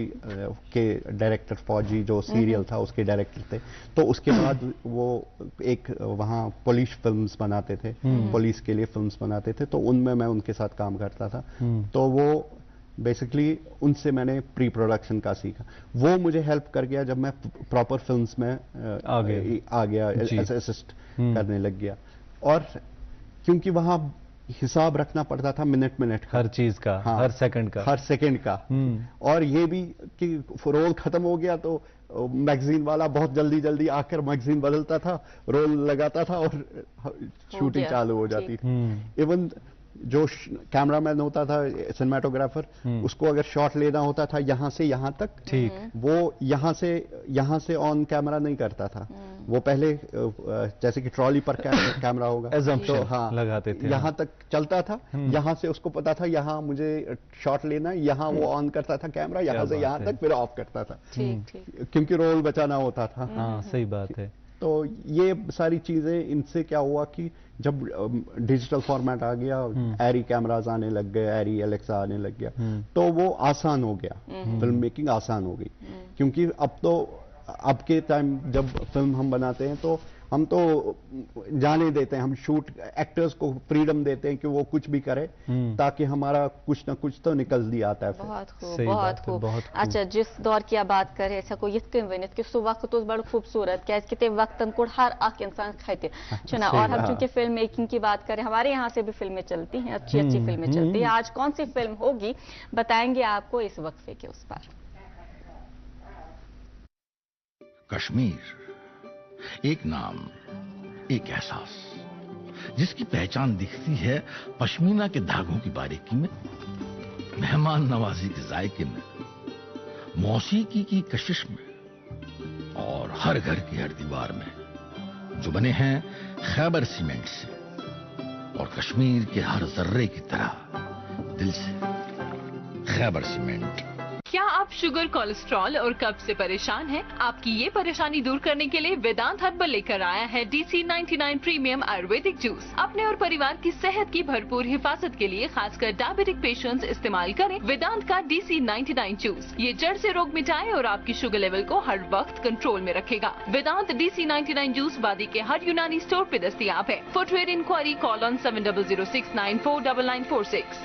के डायरेक्टर, फौजी जो सीरियल था उसके डायरेक्टर थे, तो उसके बाद वो एक वहाँ पुलिस फिल्म्स बनाते थे, पुलिस के लिए फिल्म्स बनाते थे, तो उनमें मैं उनके साथ काम करता था। तो वो बेसिकली उनसे मैंने प्री प्रोडक्शन का सीखा, वो मुझे हेल्प कर गया जब मैं प्रॉपर फिल्म्स में आ गया असिस्ट करने लग गया। और क्योंकि वहाँ हिसाब रखना पड़ता था मिनट का, हर चीज का, हाँ, हर सेकंड का। और ये भी कि रोल खत्म हो गया तो मैगजीन वाला बहुत जल्दी आकर मैगजीन बदलता था, रोल लगाता था और शूटिंग चालू हो जाती थी। इवन जो कैमरामैन होता था, सिनेमाटोग्राफर, उसको अगर शॉट लेना होता था यहाँ से यहाँ तक, ठीक, वो यहाँ से ऑन कैमरा नहीं करता था, वो पहले जैसे कि ट्रॉली पर कैमरा होगा तो हाँ लगाते थे, यहाँ तक चलता था, यहाँ से उसको पता था यहाँ मुझे शॉट लेना, यहाँ वो ऑन करता था कैमरा, यहाँ से यहाँ तक फिर ऑफ करता था, क्योंकि रोल बचाना होता था। हाँ सही बात है। तो ये सारी चीजें, इनसे क्या हुआ कि जब डिजिटल फॉर्मेट आ गया, एरी कैमराज आने लग गए, एरी एलेक्सा आने लग गया, तो वो आसान हो गया, फिल्म मेकिंग आसान हो गई। क्योंकि अब के टाइम जब फिल्म हम बनाते हैं तो हम तो जाने देते हैं, हम शूट एक्टर्स को फ्रीडम देते हैं कि वो कुछ भी करे, ताकि हमारा कुछ ना कुछ तो निकल दिया आता है। बहुत खूब। अच्छा, जिस दौर की आप बात कर रहे हैं, कोई वन कि सह वक्त बड़ खूबसूरत, क्या तम वक्तन कोड़ हर इंसान खत चुना। और हम चूंकि फिल्म मेकिंग की बात करें, हमारे यहाँ से भी फिल्में चलती हैं, अच्छी फिल्में चलती हैं। आज कौन सी फिल्म होगी बताएंगे आपको इस वक्फे के उस पर। कश्मीर, एक नाम, एक एहसास, جس کی پہچان دکھتی ہے پشمینہ کے دھاگوں کی باریکی میں، مہمان نوازی کے ذائقے میں، موسیقی کی کشش میں، اور ہر گھر کی ہر دیوار میں، جو بنے ہیں خیبر سیمنٹ سے اور کشمیر کے ہر ذرے کی طرح دل سے۔ خیبر سیمنٹ۔ کیا آپ شوگر، کولیسٹرول اور قبض سے پریشان ہیں؟ آپ کی یہ پریشانی دور کرنے کے لیے ویدانت ہربل لے کر آیا ہے DC99 پریمیم آیورویدک جوس۔ اپنے اور پریوار کی صحت کی بھرپور حفاظت کے لیے خاص کر ڈائبیٹک پیشنٹس استعمال کریں ویدانت کا DC99 جوس۔ یہ جڑ سے روگ مٹائے اور آپ کی شوگر لیول کو ہر وقت کنٹرول میں رکھے گا۔ ویدانت DC99 جوس وادی کے ہر یونانی اسٹور پہ دستیاب ہے۔ Footwear enquiry call on 7006949946۔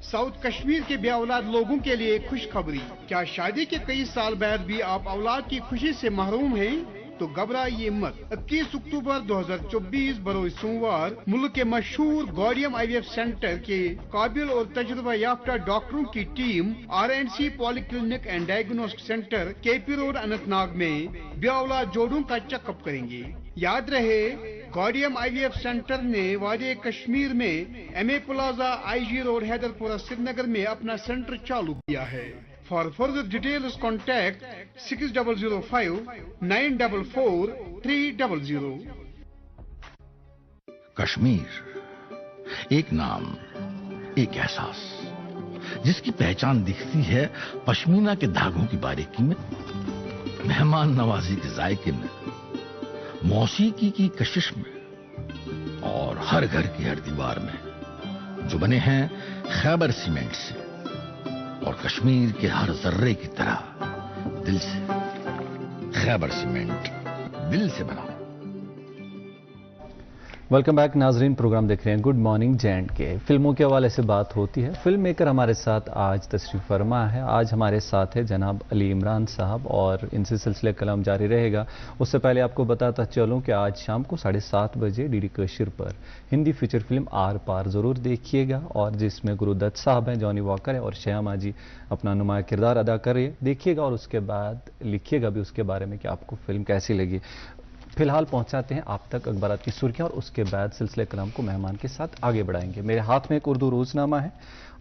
South Kashmir کے بے اولاد لوگوں کے لیے خوشخبری۔ کیا شادی کے کئی سال بعد بھی آپ اولاد کی خوشی سے محروم ہیں؟ تو گھبرائیے مت۔ 21 اکتوبر 2024 بروز سوموار ملک کے مشہور گوڈیم IVF سینٹر کے قابل اور تجربہ یافتہ ڈاکٹروں کی team RNC polyclinic and diagnostic centre KP road Anantnag میں بے اولاد جوڑوں کا چیک اپ کریں گے۔ یاد رہے، گوڈیم IVF سینٹر نے وادی کشمیر میں MA plaza IG road Hyderpora سری نگر میں اپنا سینٹر چالو کیا ہے۔ For further details contact 6005 944 300۔ Kashmir, ایک نام، ایک احساس، جس کی پہچان دکھتی ہے پشمینہ کے دھاگوں کی باریکی میں، مہمان نوازی کے ذائقے میں، موسیقی کی کشش میں، اور ہر گھر کی ہر دیوار میں، جو بنے ہیں خیبر سیمنٹ سے اور کشمیر کے ہر ذرے کی طرح دل سے۔ خیبر سیمنٹ، دل سے بنا۔ ویلکم بیک ناظرین، پروگرام دیکھ رہے ہیں گڈ مارننگ جینڈ کے۔ فلموں کے حوالے سے بات ہوتی ہے، فلم میکر ہمارے ساتھ آج تشریف فرما ہے۔ آج ہمارے ساتھ ہے جناب علی عمران صاحب اور ان سے سلسلہ کلام جاری رہے گا۔ اس سے پہلے آپ کو بتاتا چلوں کہ آج شام کو 7:30 بجے DD کشر پر ہندی فیچر فلم آر پار ضرور دیکھیے گا، اور جس میں گرو دت صاحب ہیں، جانی واکر ہے اور شیما جی اپنا نمایاں کردار ادا کر رہے ہیں۔ دیکھیے گا اور اس کے بعد لکھیے گا بھی اس کے بارے میں کہ آپ کو فلم کیسی لگی۔ فی الحال پہنچاتے ہیں آپ تک اخبارات کی سرخیاں، اور اس کے بعد سلسلہ کلام کو مہمان کے ساتھ آگے بڑھائیں گے۔ میرے ہاتھ میں ایک اردو روزنامہ ہے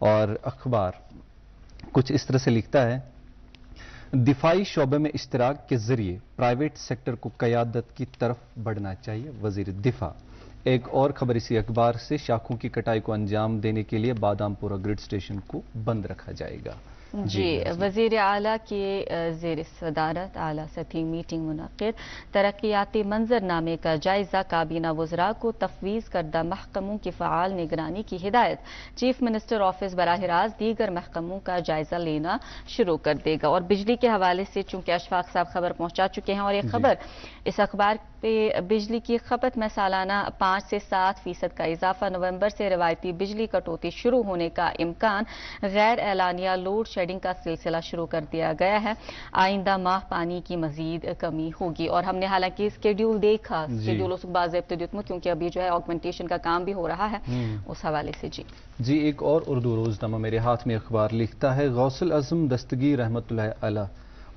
اور اخبار کچھ اس طرح سے لکھتا ہے: دفاعی شعبے میں اشتراک کے ذریعے پرائیویٹ سیکٹر کو قیادت کی طرف بڑھنا چاہیے، وزیر دفاع۔ ایک اور خبر اسی اخبار سے: شاخوں کی کٹائی کو انجام دینے کے لیے بادام پورہ گرڈ اسٹیشن کو بند رکھا جائے گا۔ جی، وزیر اعلیٰ کی زیر صدارت اعلیٰ سطحی میٹنگ منعقد۔ ترقیاتی منظر نامے کا جائزہ، کابینہ وزراء کو تفویض کردہ محکموں کی فعال نگرانی کی ہدایت۔ چیف منسٹر آفس براہ راست دیگر محکموں کا جائزہ لینا شروع کر دے گا۔ اور بجلی کے حوالے سے چونکہ اشفاق صاحب خبر پہنچا چکے ہیں، اور یہ خبر اس اخبار پہ بجلی کی کھپت میں سالانہ 5 سے 7% کا اضافہ، نومبر سے روایتی بجلی کٹوتی شروع ہونے کا امکان، غیر اعلانیہ لوڈ شیڈنگ کا سلسلہ شروع کر دیا گیا ہے۔ آئندہ ماہ پانی کی مزید کمی ہوگی، اور ہم نے حالانکہ اسکیڈیول دیکھا، اسکیڈیول اس باضابطہ دیتمت، کیونکہ ابھی جو ہے آگمنٹیشن کا کام بھی ہو رہا ہے اس حوالے سے۔ جی، ایک اور اردو روزنامہ میرے ہاتھ میں اخبار لکھتا ہے: غوث الاعظم دستگیر رحمۃ اللہ علیہ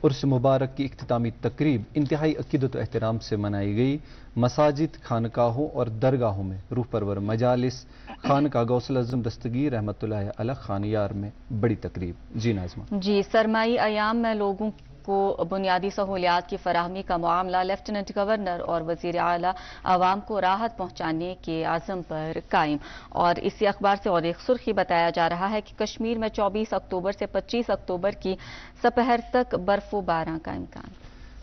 عرس مبارک کی اختتامی تقریب انتہائی عقیدت و احترام سے منائی گئی۔ مساجد، خانقاہوں اور درگاہوں میں روح پرور مجالس۔ خانقاہ غوث الاعظم دستگیر رحمۃ اللہ علیہ خانیار میں بڑی تقریب۔ جی ناظمہ۔ جی، سرمائی ایام میں لوگوں کو بنیادی سہولیات کی فراہمی کا معاملہ، لیفٹیننٹ گورنر اور وزیر اعلیٰ عوام کو راحت پہنچانے کے عزم پر قائم۔ اور اسی اخبار سے اور ایک سرخی بتایا جا رہا ہے کہ کشمیر میں 24 اکتوبر سے 25 اکتوبر کی سپہر تک برف و باران کا امکان۔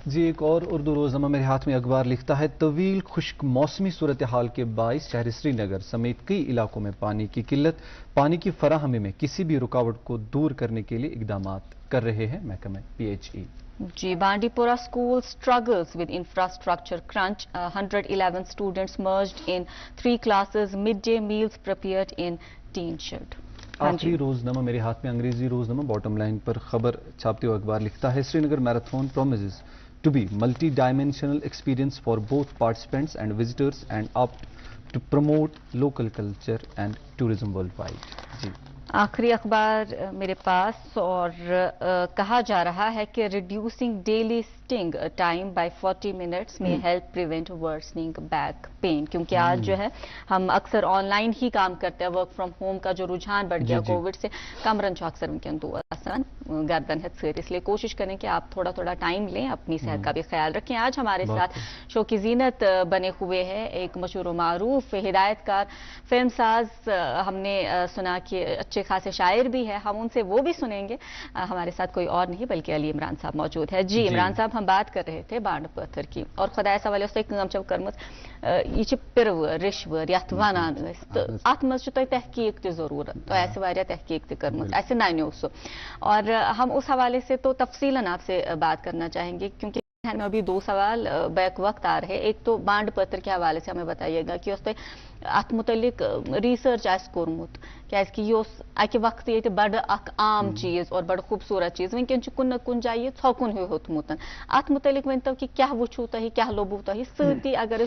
جی، ایک اور اردو روزنامہ میرے ہاتھ میں اخبار لکھتا ہے: طویل خشک موسمی صورتحال کے باعث شہر سری نگر سمیت کئی علاقوں میں پانی کی قلت، پانی کی فراہمی میں کسی بھی رکاوٹ کو دور کرنے کے لیے اقدامات کر رہے ہیں محکمہ PHE۔ جی، بانڈی پورہ school struggles with infrastructure crunch. 111 students merged in 3 classes. Midday meals prepared in teen shed. آخری روزنامہ میرے ہاتھ میں انگریزی روزنامہ باٹم لائن پر خبر چھاپتے ہوئے اخبار لکھتا ہے: Srinagar marathon promises to be multi-dimensional experience for both participants and visitors and opt to promote local culture and tourism worldwide. جی आखिरी अखबार मेरे पास और कहा जा रहा है कि reducing daily sitting time by 40 minutes में help prevent worsening back pain, क्योंकि आज जो है हम अक्सर ऑनलाइन ही काम करते हैं, वर्क फ्रॉम होम का जो रुझान बढ़ गया कोविड से कमरन अक्सर उनके तो आसान गर्दन है सर, इसलिए कोशिश करें कि आप थोड़ा थोड़ा टाइम लें, अपनी सेहत का भी ख्याल रखें। आज हमारे साथ शो की जीनत बने हुए हैं एक मशहूर व मारूफ हिदायतकार फिल्म साज, हमने सुना कि अच्छे खासे शायर भी है, हम उनसे वो भी सुनेंगे। हमारे साथ कोई और नहीं बल्कि अली इमरान साहब मौजूद है। जी इमरान साहब, हम बात कर रहे थे बांड पत्थर की और खुदा सवाल कर्मत यह पिरवर रिश्वर यथ वनान तो अत मज तहकीक ती जरूरत, तो ऐसे वारिया तहकीक ती कर्मत ऐसे नान्यो सो, और हम उस हवाले से तो तफसीलन आपसे बात करना चाहेंगे, क्योंकि में अभी दो सवाल बैक वक्त आ रहे हैं। एक तो बांड पत्र के हवाले से हमें बताइएगा कि उस अत मुतलिक रिसर्च आस कोर्मुत कि अकि वक्त ये बड़ अख आम चीज और बड़ खूबसूरत चीज वनकन कुन कुन जाए थोकुन हो होतमुत अत मुतलिक वन तो कि क्या वुचू तुह क्या लोबू तुह सती, अगर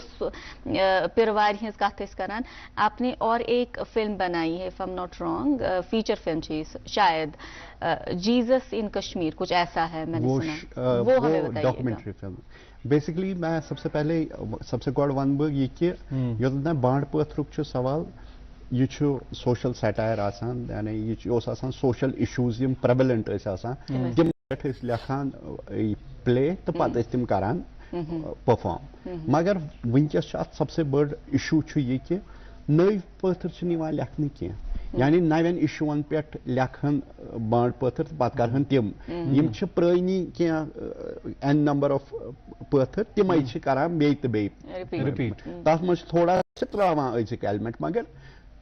पिरवार हज कत करान, आपने और एक फिल्म बनाई है if I am not wrong, feature film शायद जीसस इन कश्मीर, कुछ ऐसा है मैंने सुना, वो हमें बताइएगा। डॉक्यूमेंट्री फिल्म बेसिकली मैं सबसे पहले सबसे गॉड वन बग ये कि योतना बांड पत्रुक सवाल ये सोशल सैटायर आसान, यानी ये सोशल इशूज यम प्रेवलेंट तिम लेखान प्ले तो पत तिम करान परफॉर्म, मगर वनकस सबसे बड़ इशू ये कि नई पत्थर लेखन की, यानी नवन इशून पे लेखन बांड पत्थर पत करहन तिम यम पुरानी क्या एन नंबर ऑफ पत्थर तिम करान बे तो बे रिपीट, तथ मज थोड़ा त्रावान अजिक एलिमेंट, मगर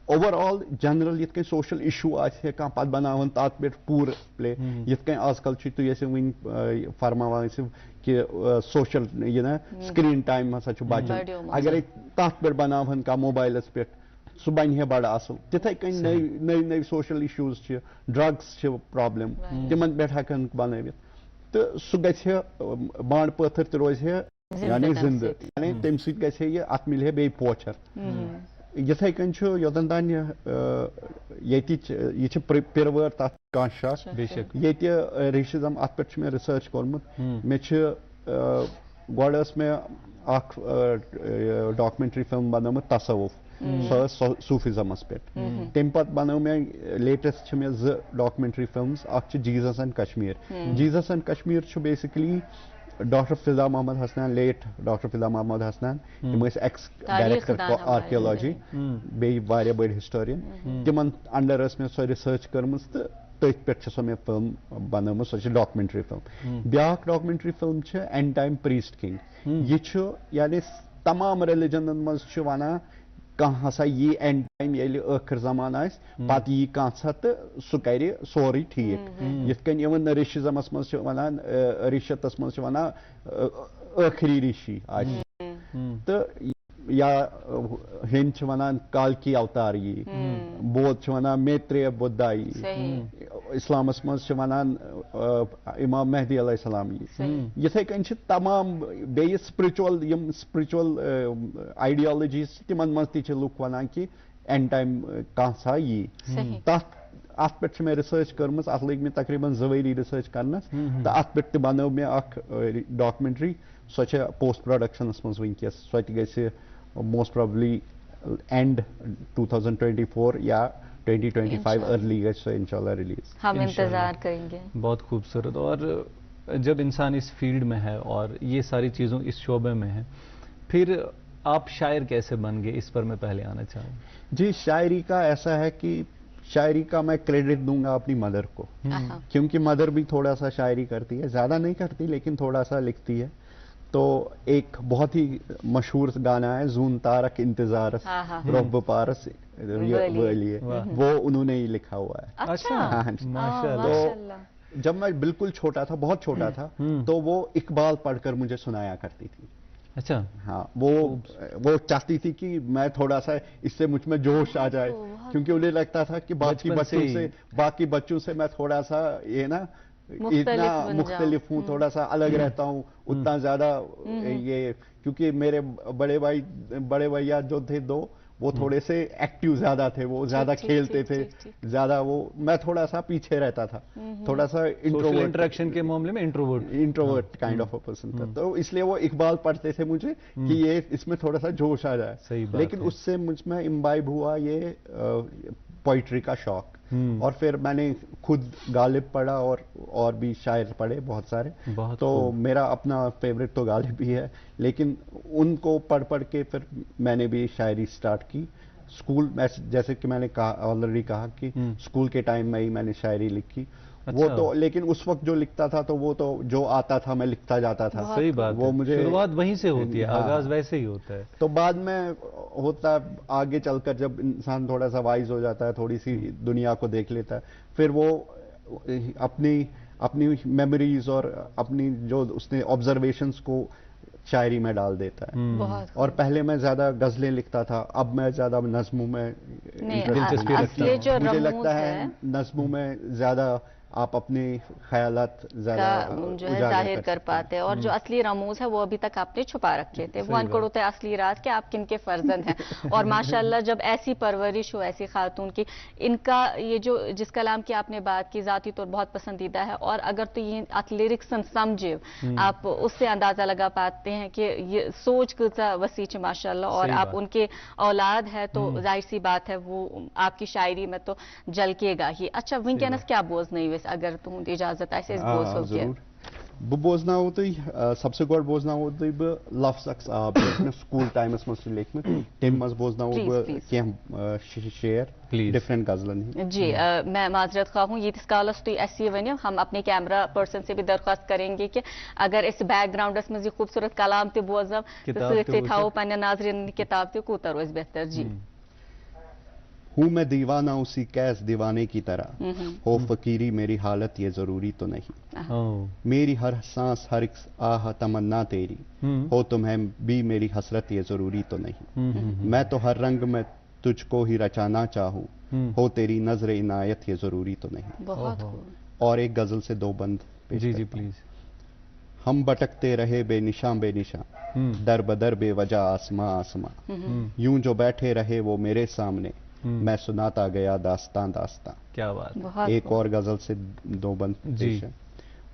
ओवरऑल जनरल ये सोशल इशू आए पत बनावन तथ पे पूर प्ले ये आजकल तुम वन फरमान कि सोशल ये ना स्क्रीन टाइम हसा बचन, अगर तथ पे बनावन का मोबाइलस पे सह बन है बड़ा असल, तिथे कन नई नई सोशल इशूज ड्रग्स प्रॉब्लम तिमन पे हेकन बनवित, तो सह गए बांड पत्थर तो रोज है यानी जिंद, यानी तम सह ये अत मिल बे पोचर यथे कन योतन तान ये पिरवर तथ कह बेशक ये रेसिज्म अत पे मे रिसर्च कोर्मुत, मे गोस मे डॉक्यूमेंट्री फिल्म बनोमुत तसवुफ सूफिज्मस पे, तम पत बनो मे लेटेस्ट मे डॉक्यूमेंट्री फिल्म्स, अख Jesus and Kashmir, Jesus and Kashmir basically doctor Fida Mohammad Hassnain, late doctor Fida Mohammad Hassnain, तम एक्स डायरेक्टर आर्कियोलॉजी बे बड़ हिस्टोरियन, तिमन अंडर मे सो रिसर्च कर्म तो तथ पे सो मे फिल्म बनोमुत, सो डॉक्यूमेंट्री फिल्म। ब्या documentary film and time priest king, ये यानी तमाम रिलीजन मज वनान कह हसा ये एंड टाइम ये आखिर जमान पत यी कह तो सह कर सोरे ठीक, ये ऋषिजमस मज वनान ऋषतस मज वनान आखिरी ऋषि आज, तो या हिंद वनान कालकी अवतार ये, बौद्ध वनान मैत्रेय बुद्धाई, इस्लामस मज वनान इमाम मेहदी अलैहिस्सलाम ये, यथे कन तमाम बे स्पिरिचुअल आइडियोलॉजीज तिमन मज लुक वनान कि एंड टाइम कह ये, तथ अत पे मे रिसर्च कर्म, अत लग मे तकरीबन 2 वरी रिसर्च करनस, तो अत पे बनो मे डॉक्यूमेंट्री, सो पोस्ट प्रोडक्शनस मज वनकस, सो गई मोस्ट प्रोबेबली एंड 2024 या 2025 अर्ली गई सो इंशाल्लाह रिलीज, हम इंतजार करेंगे। बहुत खूबसूरत। और जब इंसान इस फील्ड में है और ये सारी चीज़ों इस शोबे में है, फिर आप शायर कैसे बन गए, इस पर मैं पहले आना चाहूँगा। जी, शायरी का ऐसा है कि शायरी का मैं क्रेडिट दूंगा अपनी मदर को, क्योंकि मदर भी थोड़ा सा शायरी करती है, ज़्यादा नहीं करती लेकिन थोड़ा सा लिखती है। तो एक बहुत ही मशहूर गाना है जून तारक इंतजार रब पारस वली, वो उन्होंने ही लिखा हुआ है। अच्छा, माशाल्लाह। तो जब मैं बिल्कुल छोटा था, बहुत छोटा था, तो वो इकबाल पढ़कर मुझे सुनाया करती थी। अच्छा, हाँ, वो चाहती थी कि मैं थोड़ा सा इससे मुझ में जोश आ जाए, क्योंकि उन्हें लगता था कि बाकी बच्चों से मैं थोड़ा सा ये ना इतना मुख्तलिफ हूँ, थोड़ा सा अलग रहता हूँ, उतना ज्यादा ये, क्योंकि मेरे बड़े भैया जो थे 2, वो थोड़े से एक्टिव ज्यादा थे, वो ज्यादा खेलते थे, ज्यादा वो, मैं थोड़ा सा पीछे रहता था, थोड़ा सा सोशल इंटरेक्शन के मामले में introvert kind of a person था। तो इसलिए वो इकबाल पढ़ते थे मुझे कि ये इसमें थोड़ा सा जोश आ जाए। सही बात लेकिन उससे मुझ में इम्बाइब हुआ ये पोइट्री का शौक, और फिर मैंने खुद गालिब पढ़ा और भी शायर पढ़े बहुत सारे। तो मेरा अपना फेवरेट तो गालिब ही है, लेकिन उनको पढ़ पढ़ के फिर मैंने भी शायरी स्टार्ट की। स्कूल में, जैसे कि मैंने ऑलरेडी कहा कि स्कूल के टाइम में ही मैंने शायरी लिखी। वो तो, लेकिन उस वक्त जो लिखता था तो वो तो जो आता था मैं लिखता जाता था। सही बात वो है, मुझे शुरुआत वहीं से होती है, हाँ, आगाज वैसे ही होता है। तो बाद में होता आगे चलकर जब इंसान थोड़ा सा वाइज हो जाता है, थोड़ी सी दुनिया को देख लेता है, फिर वो अपनी मेमोरीज और अपनी जो उसने ऑब्जर्वेशंस को शायरी में डाल देता है। और पहले मैं ज्यादा गजलें लिखता था, अब मैं ज्यादा नज़्मों में दिलचस्पी रखता हूं। मुझे लगता है नज़्मों में ज्यादा आप अपने ख्यालात ज्यादा जो है जाहिर कर पाते हैं, और जो असली रमूज है वो अभी तक आपने छुपा रखे थे। वो अनकड़ होता है असली राज के आप किन के फर्जंद हैं। और माशाल्लाह जब ऐसी परवरिश हो ऐसी खातून की, इनका ये जो जिस कलाम की आपने बात की जाती तौर बहुत पसंदीदा है, और अगर तो ये लिरिक्स समझे आप उससे अंदाजा लगा पाते हैं कि ये सोच कितना वसी है माशाल्लाह। और आप उनके औलाद है तो जाहिर सी बात है वो आपकी शायरी में तो झलकेगा ही। अच्छा, विंकेनस क्या बोझ नहीं हुए अगर तुम इजाजत ऐसे बोझ हो गया? Bu boznavdu, सबसे गोड बोznavdu bu lafz aksab, school times में लेखन, टेम मस बोznavdu केम शेयर डिफरेंट गजलन। जी, मैं माजरत खा हूँ, यीतिस कालस तो ऐसी वनियो हम अपने कैमरा पर्सन से भी दरख्वास्त करेंगे कि अगर इस बैकग्राउंडस में खूबसूरत कलाम ते बोजम तो थाओ पन्ने नाज़रीन किताब ते कूतर रोज बेहतर। जी, हूँ मैं दीवाना उसी कैस दीवाने की तरह, हो फकीरी मेरी हालत ये जरूरी तो नहीं, मेरी हर सांस हर एक आह तमन्ना तेरी, हो तुम्हें भी मेरी हसरत ये जरूरी तो नहीं, मैं तो हर रंग में तुझको ही रचाना चाहूँ, हो तेरी नजर इनायत ये जरूरी तो नहीं। और एक गजल से दो बंद। जी जी प्लीज। हम भटकते रहे बेनिशां बेनिशां, दर बदर बेवजह आसमां आसमां, यूं जो बैठे रहे वो मेरे सामने, मैं सुनाता गया दास्तां दास्तां। क्या बात। एक और गजल से दो बंद पेश है।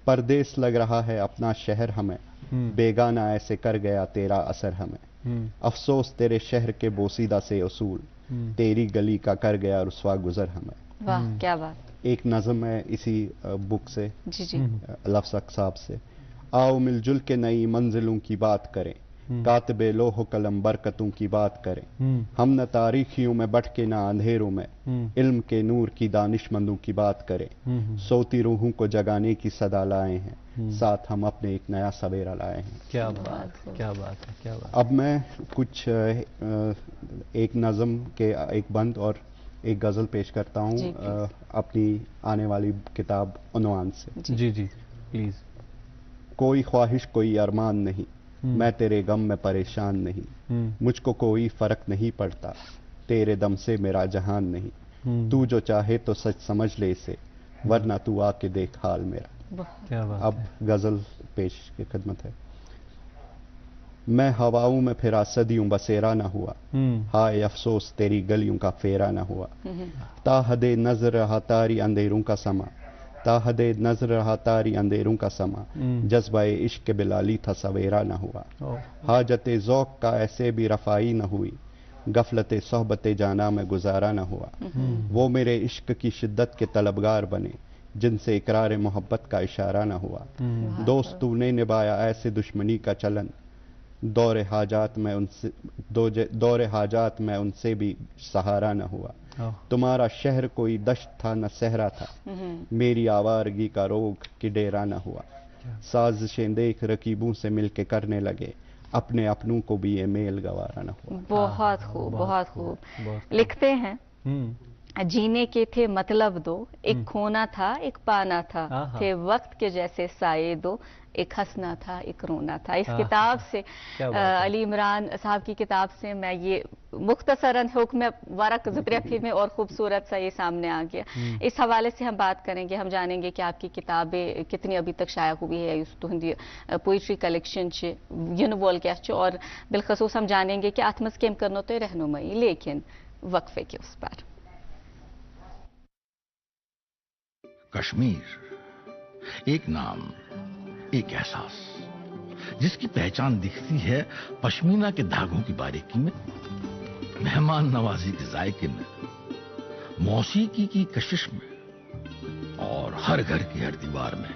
परदेस लग रहा है अपना शहर हमें, बेगाना ऐसे कर गया तेरा असर हमें, अफसोस तेरे शहर के बोसीदा से उसूल, तेरी गली का कर गया रुस्वा गुजर हमें। वाह क्या बात। एक नज़म है इसी बुक से, जी जी, लफ्ज़ अक्साब से। आओ मिलजुल के नई मंजिलों की बात करें, कातबे लोह कलम बरकतों की बात करें, हम न तारीखियों में बट के ना अंधेरों में, इल्म के नूर की दानिशमंदों की बात करें, सोती रूहों को जगाने की सदा लाए हैं, साथ हम अपने एक नया सवेरा लाए हैं। क्या बात, क्या बात है, क्या बात। अब मैं कुछ एक नज़म के एक बंद और एक गज़ल पेश करता हूँ अपनी आने वाली किताब उन्वान से। जी जी प्लीज। कोई ख्वाहिश कोई अरमान नहीं, मैं तेरे गम में परेशान नहीं, मुझको कोई फर्क नहीं पड़ता, तेरे दम से मेरा जहान नहीं, तू जो चाहे तो सच समझ ले इसे, वरना तू आके देख हाल मेरा। क्या बात। अब गजल पेश की खिदमत है। मैं हवाओं में फिरा सदियों बसेरा न हुआ, हाय अफसोस तेरी गलियों का फेरा न हुआ, ताहदे नजर रहा तारी अंधेरों का समा, ताहदे नजर रहा तारी अंधेरों का समा, जज्बाए इश्क बिलाली था सवेरा न हुआ, हाजते ज़ौक़ का ऐसे भी रफ़ाई न हुई, गफलते सोहबते जाना में गुजारा न हुआ, वो मेरे इश्क की शिद्दत के तलबगार बने, जिनसे इकरार मोहब्बत का इशारा न हुआ, दोस्त तूने निभाया ऐसे दुश्मनी का चलन, दौरे हाजात में उनसे भी सहारा न हुआ, तुम्हारा शहर कोई दश्त था न सहरा था, मेरी आवारगी का रोग कि डेरा न हुआ, साजिशें देख रकीबों से मिलके करने लगे, अपने अपनों को भी ये मेल गवारा न हुआ। बहुत खूब, बहुत खूब। लिखते हैं, जीने के थे मतलब दो, एक खोना था एक पाना था, थे वक्त के जैसे साये दो, एक हंसना था, एक रोना था। इस किताब से अली इमरान साहब की किताब से मैं ये मुख्तसरन हुक्म वरक ज़ुक्र में और खूबसूरत सा ये सामने आ गया। इस हवाले से हम बात करेंगे, हम जानेंगे कि आपकी किताबें कितनी अभी तक शाया हुई है, उस तुहंदी पोइट्री कलेक्शन इन वॉल क्या और बिलखसूस हम जानेंगे कि अत मज कम करनो तो रहनुमाई, लेकिन वक्फे के उस पर। कश्मीर एक नाम, एक एहसास, जिसकी पहचान दिखती है पश्मीना के धागों की बारीकी में, मेहमान नवाजी के जायके में, मौसीकी की कशिश में और हर घर की हर दीवार में,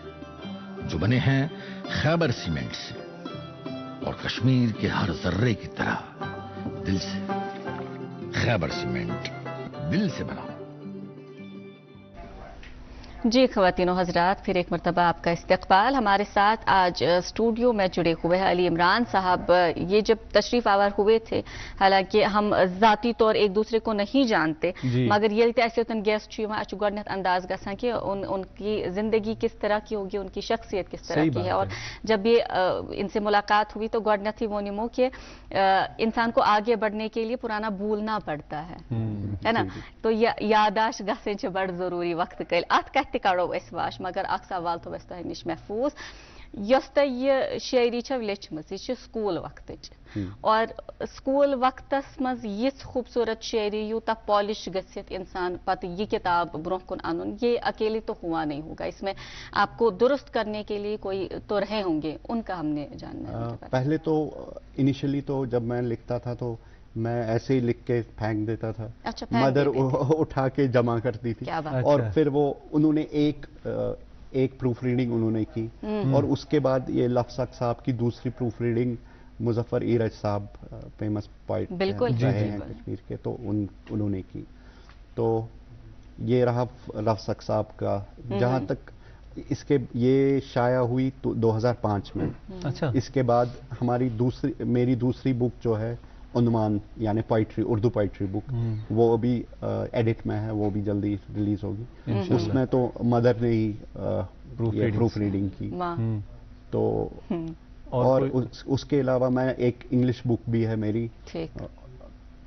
जो बने हैं खैबर सीमेंट से और कश्मीर के हर जर्रे की तरह दिल से। खैबर सीमेंट, दिल से बना। जी ख़वातीनो हज़रात, फिर एक मरतबा आपका इस्तक़बाल। हमारे साथ आज स्टूडियो में जुड़े हुए हैं अली इमरान साहब। ये जब तशरीफ़ आवर हुए थे, हालांकि हम ज़ाती तौर एक दूसरे को नहीं जानते, मगर ये ऐसे गेस्ट गोडनेथ अंदाज गसान कि उनकी ज़िंदगी किस तरह की होगी, उनकी शख्सियत किस तरह की है। और जब ये इनसे मुलाकात हुई तो गोडनेथ ही वो निमो कि इंसान को आगे बढ़ने के लिए पुराना भूलना पड़ता है ना, तो यादाश्त गसन बड़ ज़रूरी वक्त कल अत कड़ो वाश, मगर अख सवाल तो वह नश महफूज यस यह शायरी लेचम यह स्कूल वक्त और स्कूल वक्त मज ये खूबसूरत शायरी यूता पॉलिश गसित इंसान पत ये किताब ब्रोह कुन अन, ये अकेले तो हुआ नहीं होगा, इसमें आपको दुरुस्त करने के लिए कोई तो रहे होंगे, उनका हमने जानना है। पहले तो इनिशियली तो जब मैं लिखता था तो मैं ऐसे ही लिख के फेंक देता था। अच्छा, मदर उठा के जमा करती थी और फिर वो उन्होंने एक प्रूफ रीडिंग उन्होंने की और उसके बाद ये लफ्ज़ साहब की दूसरी प्रूफ रीडिंग मुजफ्फर ईरज साहब फेमस पोइट रहे हैं कश्मीर के, तो उन्होंने की। तो ये रहा लफ्ज़ साहब का। जहाँ तक इसके ये शाया हुई तो 2005 में। अच्छा, इसके बाद मेरी दूसरी बुक जो है उन्वान यानी पोइट्री, उर्दू पोइट्री बुक, वो अभी एडिट में है, वो भी जल्दी रिलीज होगी। उसमें तो मदर ने ही प्रूफ रीडिंग की। तो और उसके अलावा मैं एक इंग्लिश बुक भी है मेरी,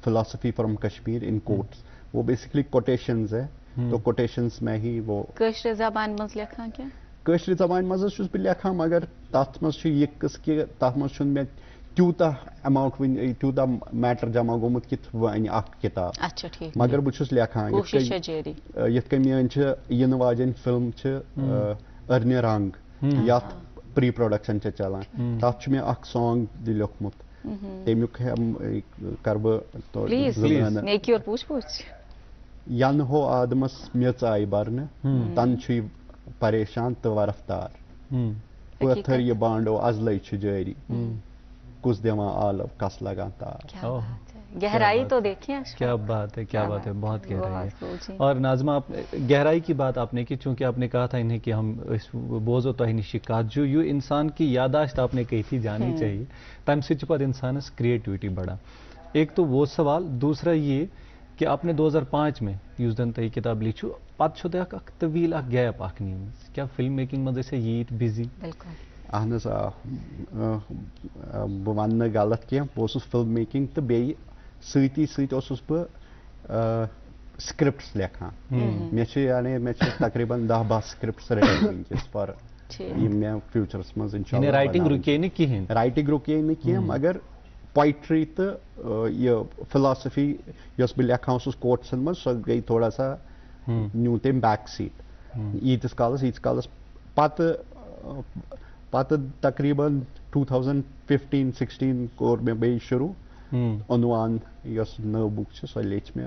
philosophy from Kashmir in quotes, वो बेसिकली कोटेशंस है। तो कोटेशंस में ही वो कश्मीर ज़बान मज लिखा क्या कश्मीर ज़बान मज लिखा, मगर तथ मज ये कि तथ मज में त्यूता अमाउंट त्यूता मैटर जमा गोमुत कि वन किताब। अच्छा, ठीक। मगर बहुत लिखान यथ इन वाजन फिल्म अर्न रंग यथ प्री प्रोडक्शन चलान, तथ मे सॉन्ग लिखमुत, तमुक कर यन हो आदमस मेच आय बरन, तन परेशान तो वरफ्तार, पत्थर ये बांडो अजल जारी, कुछ देवा आलव कस लगान तार। गहराई तो देखें, क्या बात है, क्या बात है, बहुत गहराई है। और नाज़मा, आप गहराई की बात आपने की, चूंकि आपने कहा था इन्हें कि हम बोझो तो निशिकात जो यू इंसान की यादाश्त आपने कही थी जानी चाहिए, तम से पर इंसान क्रिएटिविटी बढ़ा। एक तो वो सवाल, दूसरा ये कि आपने 2005 में यूज दिन तय किताब लिखू, पत शुदा तवील गैप क्या फिल्म मेकिंग मज ये बिजी? अहन बह वन गलत कह, बह फिल्म मेकिंग तो बे सती बह स्क्रिप्ट्स लिखान। मे तकरीबन 10-12 स्क्रिप्ट्स रेडी फॉर मे फ्यूचरस मज इंशाल्लाह। राइटिंग रुके नहीं कहें, राइटिंग रुके नहीं कह, मगर पोइट्री तो ये फिलॉसफी यस बह लिखान कोट्सन मज सो गई थोड़ा सा न्यू तम बैक सीट यीतिस कालस पत तकरीबन 2015-16 कोर मे बे शुरू उन्वान यस नव बुक सो लेच मे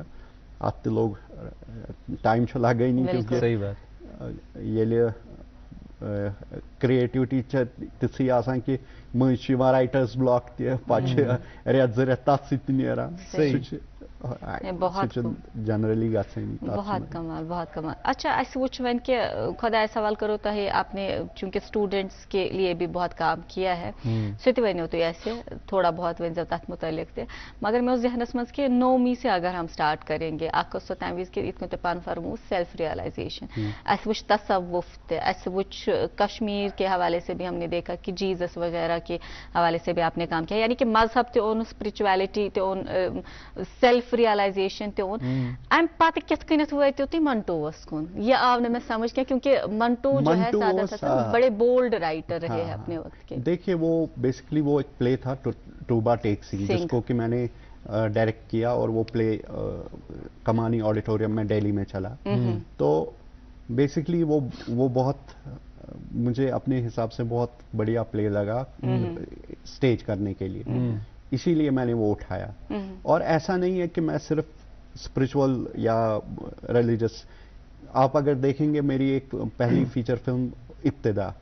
अत लोग टाइम लगे नहीं, क्योंकि ये क्रिएटिविटी तिथी आसान कि मज राइटर्स ब्लॉक रेत 2 रेत तथ सान बहुत जनरली गसें बहुत कमाल बहुत कमाल। अच्छा ऐसे वुच वन के खुदा सवाल करो तो है आपने चूंकि स्टूडेंट्स के लिए भी बहुत काम किया है सित वन तो ऐसे थोड़ा बहुत वन तथ मुतलिक थे मगर मे जहनस मज के 9वीं से अगर हम स्टार्ट करेंगे अकस तमीज के इत पान फरमू सेल्फ रियलाइजेशन अस वुच तसव्वुफ अस वुच कश्मीर के हवाले से भी हमने देखा कि जीसस वगैरह के हवाले से भी आपने काम किया यानी कि मजहब ते ओन स्पिरिचुअलिटी ते ओन सेल्फ रियलाइजेशन ते ओन अम पत कित कनत वतो तुम मंटोवस कुन ये आव न मैं समझ के क्योंकि मंटो जो है सादा बड़े बोल्ड राइटर रहे हैं अपने वक्त के। देखिए वो बेसिकली वो एक प्ले था टूबा टेक सिंह जिसको कि मैंने डायरेक्ट किया और वो प्ले कमानी ऑडिटोरियम में दिल्ली में चला। तो बेसिकली वो बहुत मुझे अपने हिसाब से बहुत बढ़िया प्ले लगा स्टेज करने के लिए, इसीलिए मैंने वो उठाया। और ऐसा नहीं है कि मैं सिर्फ स्पिरिचुअल या रिलीजियस, आप अगर देखेंगे मेरी एक पहली फीचर फिल्म इब्तिदा